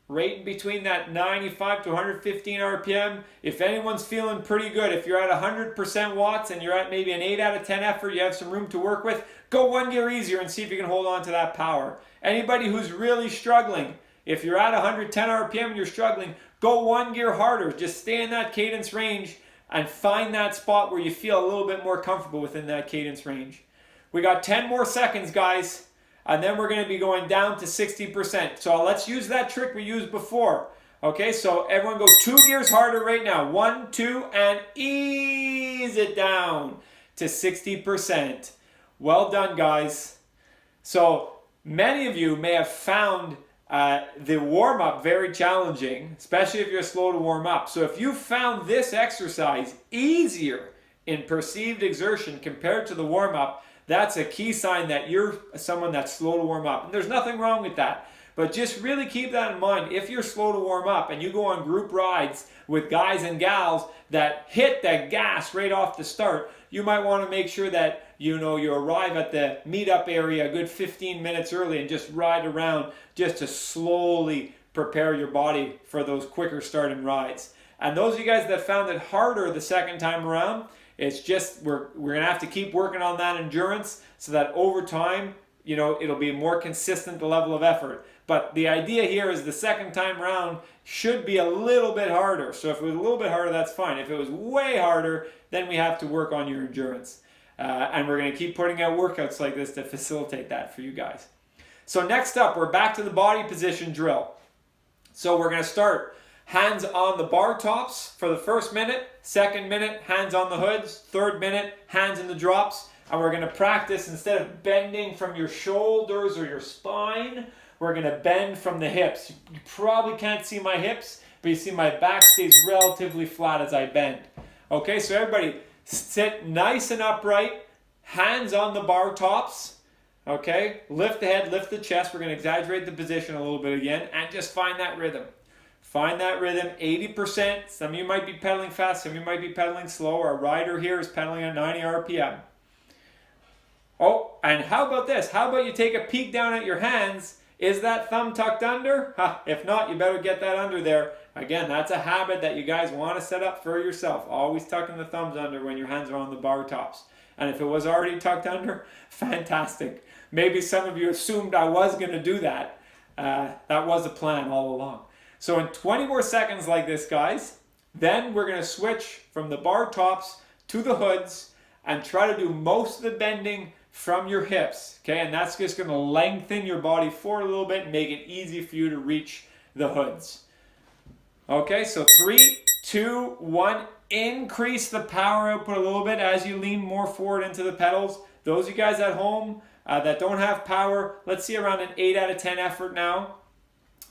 right in between that 95 to 115 RPM. If anyone's feeling pretty good, if you're at 100% watts and you're at maybe an 8 out of 10 effort, you have some room to work with, go one gear easier and see if you can hold on to that power. Anybody who's really struggling, if you're at 110 RPM and you're struggling, go one gear harder. Just stay in that cadence range and find that spot where you feel a little bit more comfortable within that cadence range. We got 10 more seconds, guys. And then we're going to be going down to 60%. So let's use that trick we used before. Okay, so everyone go 2 gears harder right now. 1, 2, and ease it down to 60%. Well done, guys. So many of you may have found the warm-up very challenging, especially if you're slow to warm up. So if you found this exercise easier in perceived exertion compared to the warm-up, that's a key sign that you're someone that's slow to warm up. And there's nothing wrong with that. But just really keep that in mind. If you're slow to warm up and you go on group rides with guys and gals that hit the gas right off the start, you might want to make sure that you arrive at the meetup area a good 15 minutes early and just ride around just to slowly prepare your body for those quicker starting rides. And those of you guys that found it harder the second time around, it's just we're going to have to keep working on that endurance so that over time, it'll be more consistent the level of effort. But the idea here is the second time around should be a little bit harder. So if it was a little bit harder, that's fine. If it was way harder, then we have to work on your endurance. And we're going to keep putting out workouts like this to facilitate that for you guys. So next up, we're back to the body position drill. So we're going to start hands on the bar tops for the first minute. Second minute, hands on the hoods. Third minute, hands in the drops. And we're going to practice, instead of bending from your shoulders or your spine, we're going to bend from the hips. You probably can't see my hips, but you see my back stays relatively flat as I bend. Okay, so everybody sit nice and upright, hands on the bar tops. Okay, lift the head, lift the chest. We're going to exaggerate the position a little bit again and just find that rhythm. Find that rhythm, 80%. Some of you might be pedaling fast, some of you might be pedaling slow. Our rider here is pedaling at 90 RPM. Oh, and how about this? How about you take a peek down at your hands? Is that thumb tucked under? If not, you better get that under there. Again, that's a habit that you guys want to set up for yourself. Always tucking the thumbs under when your hands are on the bar tops. And if it was already tucked under, fantastic. Maybe some of you assumed I was going to do that. That was a plan all along. So in 20 more seconds like this, guys, then we're going to switch from the bar tops to the hoods and try to do most of the bending from your hips, okay? And that's just going to lengthen your body forward a little bit and make it easy for you to reach the hoods. Okay, so 3, 2, 1. Increase the power output a little bit as you lean more forward into the pedals. Those of you guys at home that don't have power, let's see around an 8 out of 10 effort now.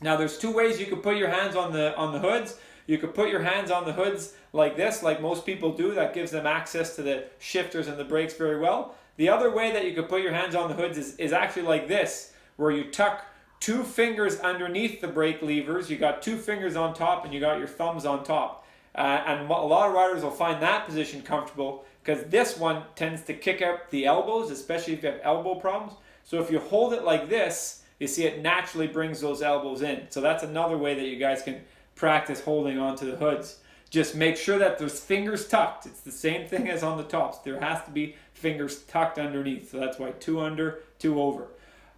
Now there's 2 ways you can put your hands on the hoods. You could put your hands on the hoods like this, like most people do. That gives them access to the shifters and the brakes very well. The other way that you could put your hands on the hoods is actually like this, where you tuck 2 fingers underneath the brake levers. You got 2 fingers on top and you got your thumbs on top. And a lot of riders will find that position comfortable because this one tends to kick out the elbows, especially if you have elbow problems. So if you hold it like this, you see it naturally brings those elbows in. So that's another way that you guys can practice holding onto the hoods. Just make sure that there's fingers tucked. It's the same thing as on the tops. There has to be fingers tucked underneath. So that's why 2 under, 2 over.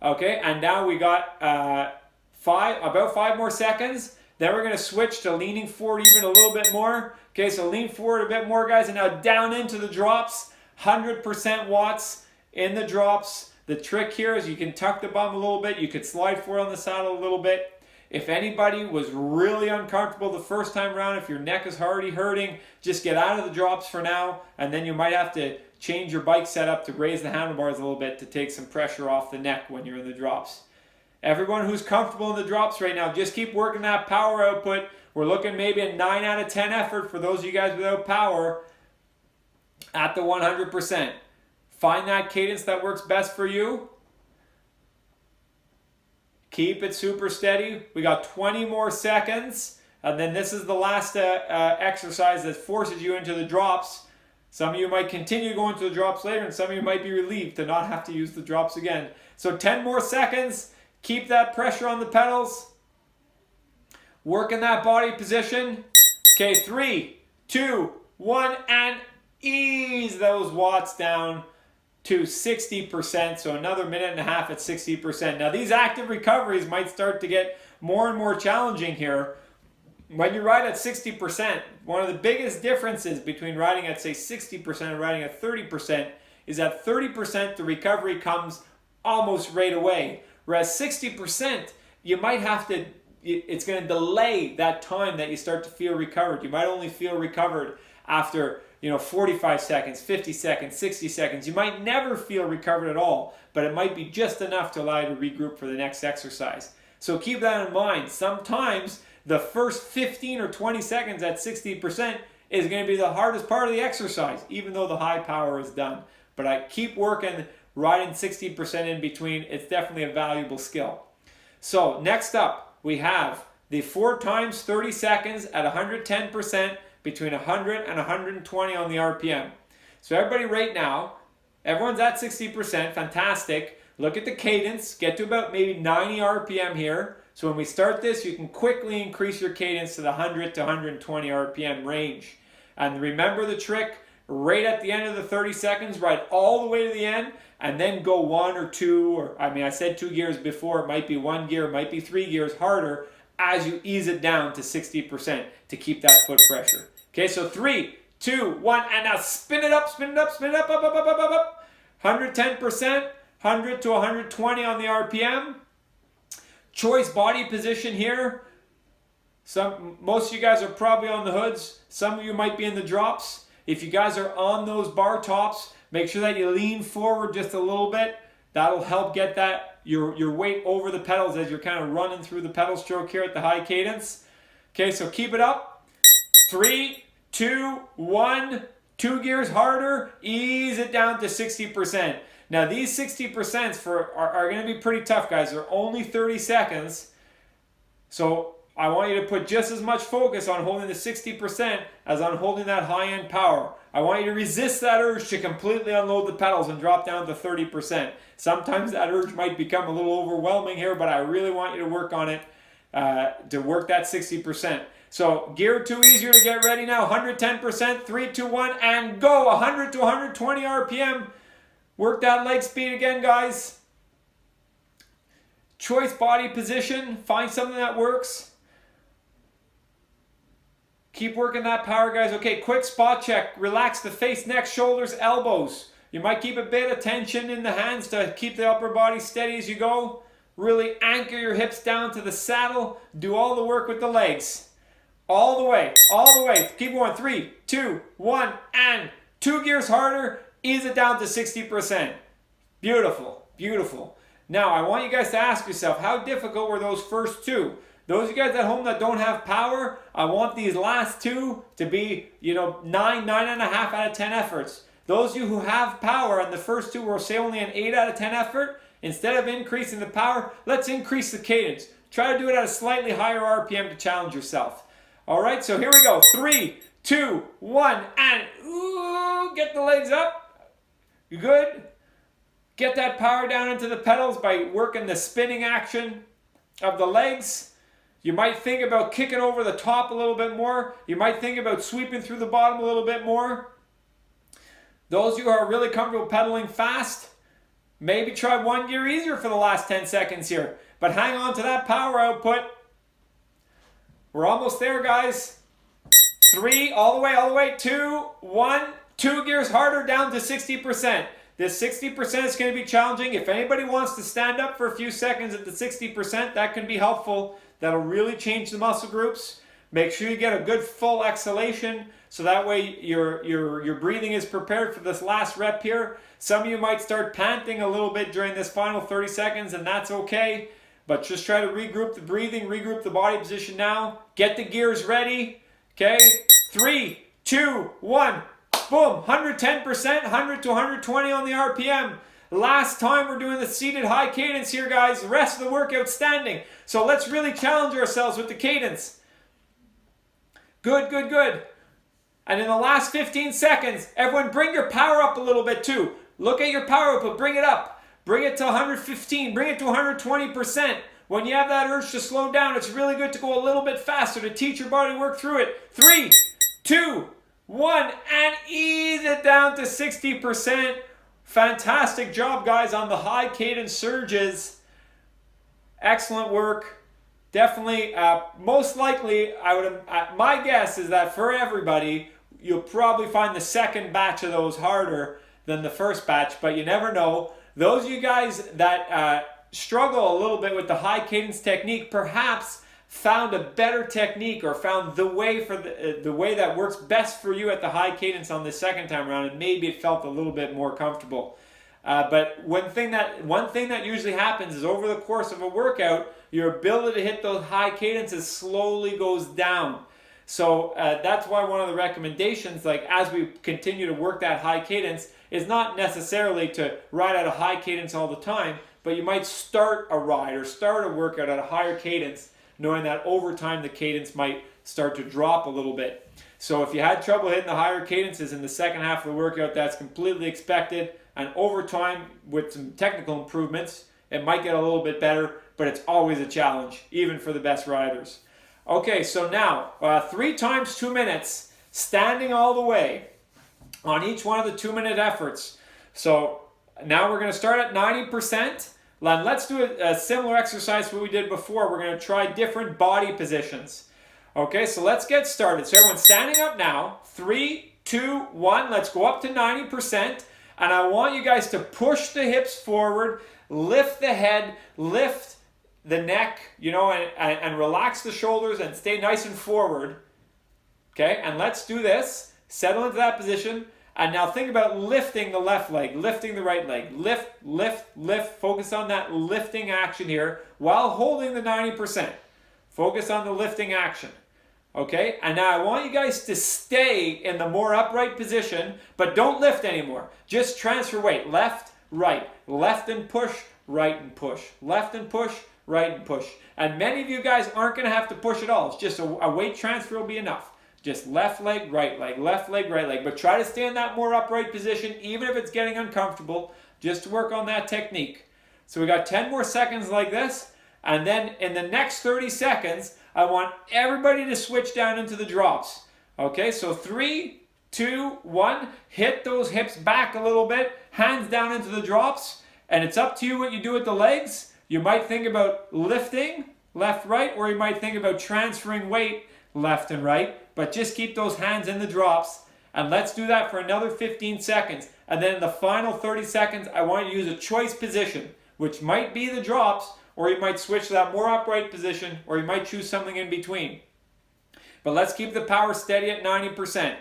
Okay, and now we got about 5 more seconds. Then we're going to switch to leaning forward even a little bit more. Okay, so lean forward a bit more, guys, and now down into the drops. 100% watts in the drops. The trick here is you can tuck the bum a little bit. You could slide forward on the saddle a little bit. If anybody was really uncomfortable the first time around, if your neck is already hurting, just get out of the drops for now, and then you might have to change your bike setup to raise the handlebars a little bit to take some pressure off the neck when you're in the drops. Everyone who's comfortable in the drops right now, just keep working that power output. We're looking maybe a 9 out of 10 effort for those of you guys without power at the 100%. Find that cadence that works best for you. Keep it super steady. We got 20 more seconds. And then this is the last exercise that forces you into the drops. Some of you might continue going to the drops later, and some of you might be relieved to not have to use the drops again. So 10 more seconds. Keep that pressure on the pedals. Working that body position. Okay, 3, 2, 1, and ease those watts down to 60%. So another minute and a half at 60%. Now these active recoveries might start to get more and more challenging here. When you ride at 60%, one of the biggest differences between riding at say 60% and riding at 30% is that 30% the recovery comes almost right away. Whereas 60%, you might have to, it's going to delay that time that you start to feel recovered. You might only feel recovered after 45 seconds, 50 seconds, 60 seconds. You might never feel recovered at all, but it might be just enough to allow you to regroup for the next exercise. So keep that in mind. Sometimes the first 15 or 20 seconds at 60% is going to be the hardest part of the exercise, even though the high power is done. But I keep working, riding 60% in between. It's definitely a valuable skill. So next up, we have the 4 times 30 seconds at 110%, between 100 and 120 on the RPM. So everybody right now, everyone's at 60%, fantastic. Look at the cadence, get to about maybe 90 RPM here. So when we start this, you can quickly increase your cadence to the 100 to 120 RPM range. And remember the trick, right at the end of the 30 seconds, ride all the way to the end, and then go 1 or 2, or I said 2 gears before, it might be 1 gear, it might be 3 gears harder as you ease it down to 60% to keep that foot pressure. Okay, so 3, 2, 1, and now spin it up, spin it up, spin it up, up. 110%, 100 to 120 on the RPM. Choice body position here. Most of you guys are probably on the hoods. Some of you might be in the drops. If you guys are on those bar tops, make sure that you lean forward just a little bit. That'll help get your weight over the pedals as you're kind of running through the pedal stroke here at the high cadence. Okay, so keep it up. 3, 2, 1, 2 gears harder, ease it down to 60%. Now these 60% are going to be pretty tough, guys. They're only 30 seconds. So I want you to put just as much focus on holding the 60% as on holding that high-end power. I want you to resist that urge to completely unload the pedals and drop down to 30%. Sometimes that urge might become a little overwhelming here, but I really want you to work on it to work that 60%. So gear 2 easier to get ready now. 110%, 3, 2, 1, and go. 100 to 120 RPM. Work that leg speed again, guys. Choice body position. Find something that works. Keep working that power, guys. Okay, quick spot check. Relax the face, neck, shoulders, elbows. You might keep a bit of tension in the hands to keep the upper body steady as you go. Really anchor your hips down to the saddle. Do all the work with the legs. All the way, all the way. Keep going. 3, 2, 1, and 2 gears harder. Ease it down to 60%. Beautiful, beautiful. Now, I want you guys to ask yourself, how difficult were those first 2? Those of you guys at home that don't have power, I want these last 2 to be, 9.5 out of 10 efforts. Those of you who have power and the first 2 were, say, only an 8 out of 10 effort, instead of increasing the power, let's increase the cadence. Try to do it at a slightly higher RPM to challenge yourself. All right, so here we go. 3, 2, 1, and ooh, get the legs up. You good? Get that power down into the pedals by working the spinning action of the legs. You might think about kicking over the top a little bit more. You might think about sweeping through the bottom a little bit more. Those of you who are really comfortable pedaling fast, maybe try 1 gear easier for the last 10 seconds here. But hang on to that power output. We're almost there, guys. 3, all the way, 2, 1, 2 gears harder down to 60%. This 60% is going to be challenging. If anybody wants to stand up for a few seconds at the 60%, that can be helpful. That'll really change the muscle groups. Make sure you get a good full exhalation so that way your breathing is prepared for this last rep here. Some of you might start panting a little bit during this final 30 seconds, and that's okay. But just try to regroup the breathing, regroup the body position now. Get the gears ready. Okay, 3, 2, 1. Boom, 110%, 100 to 120 on the RPM. Last time we're doing the seated high cadence here, guys. The rest of the workout standing. So let's really challenge ourselves with the cadence. Good, good, good. And in the last 15 seconds, everyone bring your power up a little bit too. Look at your power output, bring it up. Bring it to 115, bring it to 120%. When you have that urge to slow down, it's really good to go a little bit faster to teach your body to work through it. 3, 2, 1, and ease it down to 60%. Fantastic job, guys, on the high cadence surges. Excellent work. Definitely, most likely, my guess is that for everybody, you'll probably find the second batch of those harder than the first batch, but you never know. Those of you guys that struggle a little bit with the high cadence technique, perhaps found a better technique or found the way that works best for you at the high cadence on the second time around, and maybe it felt a little bit more comfortable. But one thing that usually happens is over the course of a workout, your ability to hit those high cadences slowly goes down. So that's why one of the recommendations, like as we continue to work that high cadence, is not necessarily to ride at a high cadence all the time, but you might start a ride or start a workout at a higher cadence, knowing that over time the cadence might start to drop a little bit. So if you had trouble hitting the higher cadences in the second half of the workout, that's completely expected. And over time, with some technical improvements, it might get a little bit better, but it's always a challenge, even for the best riders. Okay, so now, 3 times 2 minutes, standing all the way on each one of the 2-minute efforts. So now we're going to start at 90%. Let's do a similar exercise to what we did before. We're going to try different body positions. Okay, so let's get started. So everyone's standing up now. 3, 2, 1. Let's go up to 90%. And I want you guys to push the hips forward, lift the head, lift the neck, and relax the shoulders and stay nice and forward. Okay, and let's do this. Settle into that position. And now think about lifting the left leg, lifting the right leg. Lift, lift, lift. Focus on that lifting action here while holding the 90%. Focus on the lifting action. Okay, and now I want you guys to stay in the more upright position, but don't lift anymore. Just transfer weight. Left, right. Left and push, right and push. Left and push, right and push. And many of you guys aren't going to have to push at all. It's just a weight transfer will be enough. Just left leg, right leg, left leg, right leg. But try to stay in that more upright position, even if it's getting uncomfortable, just to work on that technique. So we got 10 more seconds like this. And then in the next 30 seconds, I want everybody to switch down into the drops. Okay, so 3, 2, 1. Hit those hips back a little bit. Hands down into the drops. And it's up to you what you do with the legs. You might think about lifting left, right, or you might think about transferring weight left and right. But just keep those hands in the drops. And let's do that for another 15 seconds. And then in the final 30 seconds, I want you to use a choice position, which might be the drops, or you might switch to that more upright position, or you might choose something in between. But let's keep the power steady at 90%.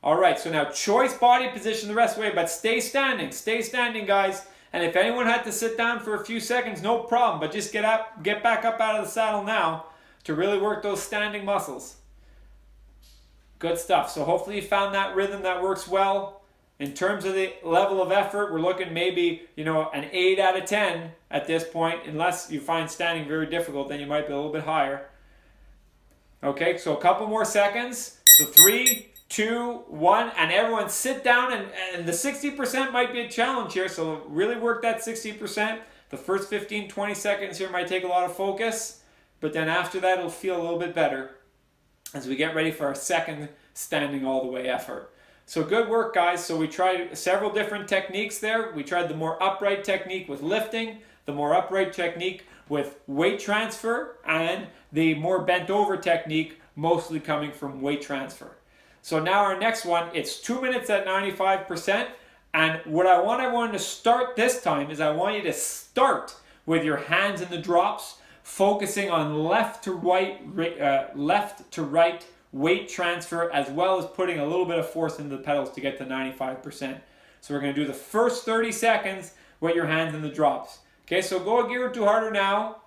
All right, so now choice body position the rest of the way, but stay standing, guys. And if anyone had to sit down for a few seconds, no problem, but just get back up out of the saddle now to really work those standing muscles. Good stuff. So hopefully you found that rhythm that works well. In terms of the level of effort, we're looking maybe, an 8 out of 10 at this point. Unless you find standing very difficult, then you might be a little bit higher. Okay, so a couple more seconds. So 3, 2, 1, and everyone sit down. And the 60% might be a challenge here, so really work that 60%. The first 15, 20 seconds here might take a lot of focus, but then after that, it'll feel a little bit better as we get ready for our second standing all the way effort. So good work, guys. So we tried several different techniques there. We tried the more upright technique with lifting, the more upright technique with weight transfer, and the more bent over technique, mostly coming from weight transfer. So now our next one, it's 2 minutes at 95%. And what I want everyone to start this time is I want you to start with your hands in the drops, focusing on left to right weight transfer, as well as putting a little bit of force into the pedals to get to 95%. So we're going to do the first 30 seconds with your hands in the drops. Okay, so go a gear or two harder now.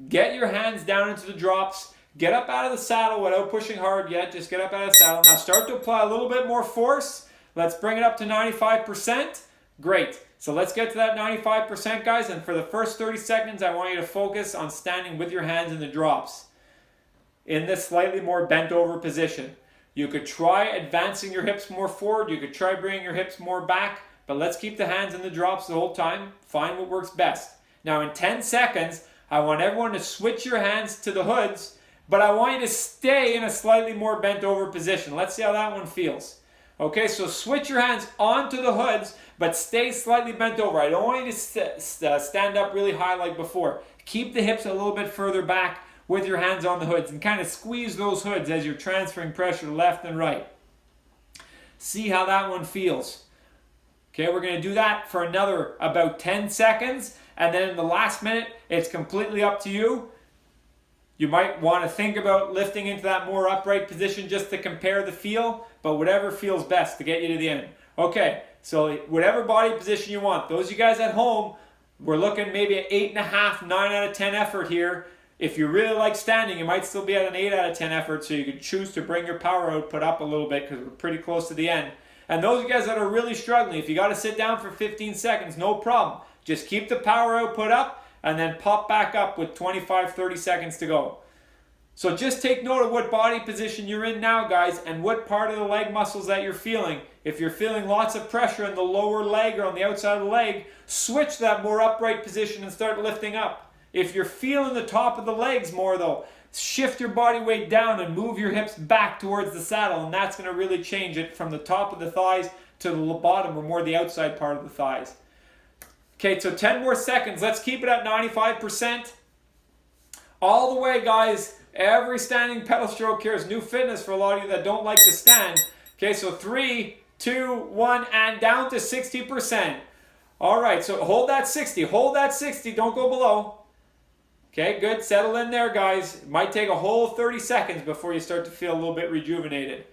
Get your hands down into the drops. Get up out of the saddle without pushing hard yet. Just get up out of the saddle. Now start to apply a little bit more force. Let's bring it up to 95%. Great. So let's get to that 95%, guys. And for the first 30 seconds, I want you to focus on standing with your hands in the drops in this slightly more bent over position. You could try advancing your hips more forward. You could try bringing your hips more back. But let's keep the hands in the drops the whole time. Find what works best. Now in 10 seconds, I want everyone to switch your hands to the hoods, but I want you to stay in a slightly more bent over position. Let's see how that one feels. Okay, so switch your hands onto the hoods, but stay slightly bent over. I don't want you to stand up really high like before. Keep the hips a little bit further back with your hands on the hoods and kind of squeeze those hoods as you're transferring pressure left and right. See how that one feels. Okay, we're going to do that for another about 10 seconds, and then in the last minute, it's completely up to you. You might want to think about lifting into that more upright position just to compare the feel, but whatever feels best to get you to the end. Okay, so whatever body position you want. Those of you guys at home, we're looking maybe at 8.5, 9 out of 10 effort here. If you really like standing, you might still be at an 8 out of 10 effort, so you could choose to bring your power output up a little bit because we're pretty close to the end. And those of you guys that are really struggling, if you got to sit down for 15 seconds, no problem. Just keep the power output up and then pop back up with 25, 30 seconds to go. So just take note of what body position you're in now, guys, and what part of the leg muscles that you're feeling. If you're feeling lots of pressure in the lower leg or on the outside of the leg, switch that more upright position and start lifting up. If you're feeling the top of the legs more though, shift your body weight down and move your hips back towards the saddle, and that's going to really change it from the top of the thighs to the bottom or more the outside part of the thighs. Okay, so 10 more seconds. Let's keep it at 95%. All the way, guys. Every standing pedal stroke here is new fitness for a lot of you that don't like to stand. Okay, so 3, 2, 1, and down to 60%. All right, so hold that 60. Hold that 60. Don't go below. Okay, good. Settle in there, guys. It might take a whole 30 seconds before you start to feel a little bit rejuvenated.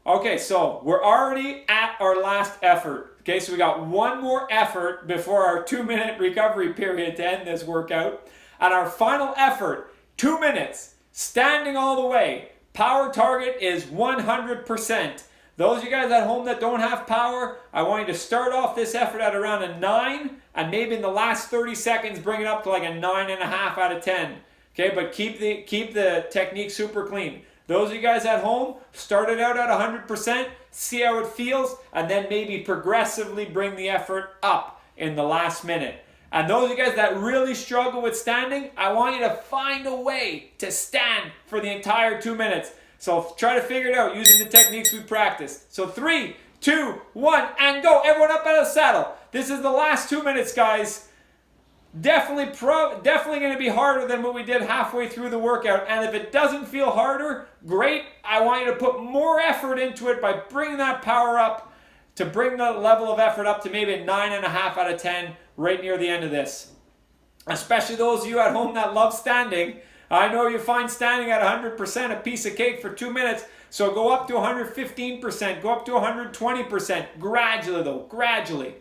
Okay, so we're already at our last effort. Okay, so we got one more effort before our 2-minute recovery period to end this workout. And our final effort, 2 minutes, standing all the way. Power target is 100%. Those of you guys at home that don't have power, I want you to start off this effort at around a 9, and maybe in the last 30 seconds bring it up to like a 9.5 out of 10. Okay, but keep the technique super clean. Those of you guys at home, start it out at 100%, see how it feels, and then maybe progressively bring the effort up in the last minute. And those of you guys that really struggle with standing, I want you to find a way to stand for the entire 2 minutes. So try to figure it out using the techniques we practiced. So 3, 2, 1, and go. Everyone up out of the saddle. This is the last 2 minutes, guys. Definitely going to be harder than what we did halfway through the workout. And if it doesn't feel harder, great. I want you to put more effort into it by bringing that power up to bring the level of effort up to maybe a 9.5 out of 10 right near the end of this. Especially those of you at home that love standing. I know you find standing at 100% a piece of cake for 2 minutes, so go up to 115%, go up to 120%, gradually though, gradually.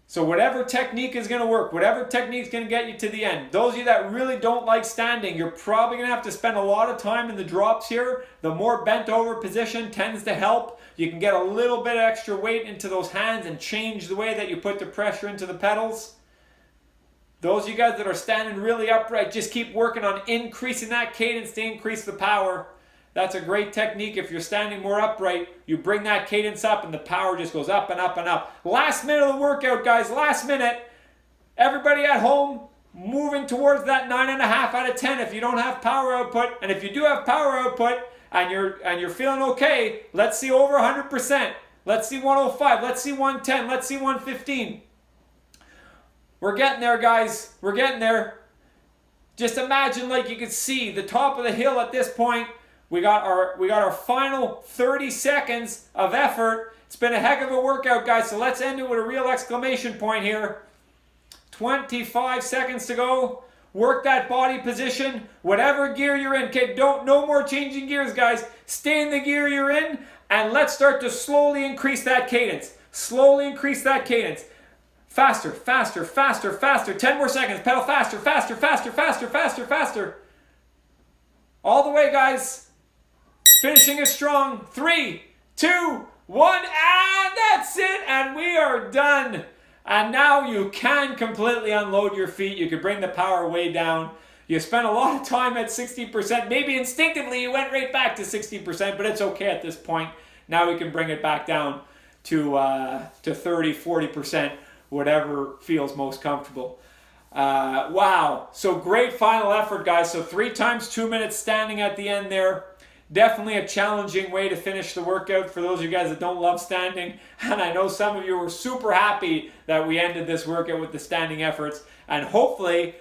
So whatever technique is going to work, whatever technique is going to get you to the end. Those of you that really don't like standing, you're probably going to have to spend a lot of time in the drops here. The more bent over position tends to help. You can get a little bit extra weight into those hands and change the way that you put the pressure into the pedals. Those of you guys that are standing really upright, just keep working on increasing that cadence to increase the power. That's a great technique. If you're standing more upright, you bring that cadence up and the power just goes up and up and up. Last minute of the workout, guys, last minute. Everybody at home, moving towards that 9.5 out of 10 if you don't have power output. And if you do have power output and you're feeling okay, let's see over 100%. Let's see 105. Let's see 110. Let's see 115. We're getting there, guys. We're getting there. Just imagine like you could see the top of the hill at this point. We got our final 30 seconds of effort. It's been a heck of a workout, guys. So let's end it with a real exclamation point here. 25 seconds to go. Work that body position. Whatever gear you're in. Okay, no more changing gears, guys. Stay in the gear you're in. And let's start to slowly increase that cadence. Slowly increase that cadence. Faster, faster, faster, faster. 10 more seconds. Pedal faster, faster, faster, faster, faster, faster. All the way, guys. Finishing it strong. 3, 2, 1, and that's it. And we are done. And now you can completely unload your feet. You can bring the power way down. You spent a lot of time at 60%. Maybe instinctively you went right back to 60%, but it's okay at this point. Now we can bring it back down to 30, 40%. Whatever feels most comfortable. Wow. So great final effort, guys. So 3 times 2 minutes standing at the end there. Definitely a challenging way to finish the workout for those of you guys that don't love standing. And I know some of you were super happy that we ended this workout with the standing efforts. And hopefully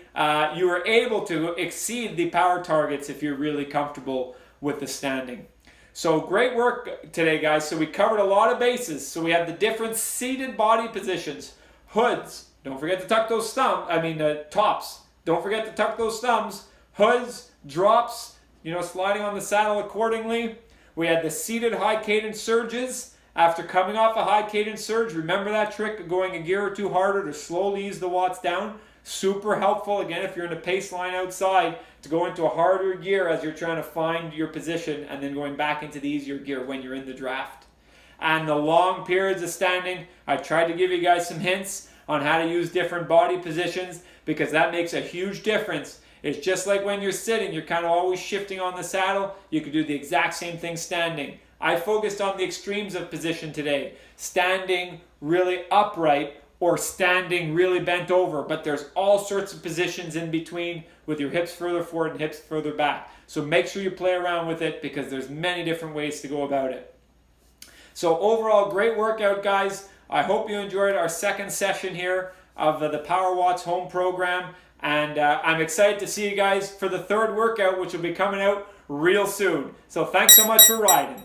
you were able to exceed the power targets if you're really comfortable with the standing. So great work today, guys. So we covered a lot of bases. So we have the different seated body positions. Hoods. Don't forget to tuck those tops. Don't forget to tuck those thumbs. Hoods, drops, sliding on the saddle accordingly. We had the seated high cadence surges. After coming off a high cadence surge, remember that trick of going a gear or two harder to slowly ease the watts down. Super helpful, again, if you're in a pace line outside, to go into a harder gear as you're trying to find your position and then going back into the easier gear when you're in the draft. And the long periods of standing, I tried to give you guys some hints on how to use different body positions because that makes a huge difference. It's just like when you're sitting, you're kind of always shifting on the saddle. You could do the exact same thing standing. I focused on the extremes of position today. Standing really upright or standing really bent over, but there's all sorts of positions in between with your hips further forward and hips further back. So make sure you play around with it because there's many different ways to go about it. So overall, great workout, guys. I hope you enjoyed our second session here of the PowerWatts home program. And I'm excited to see you guys for the third workout, which will be coming out real soon. So thanks so much for riding.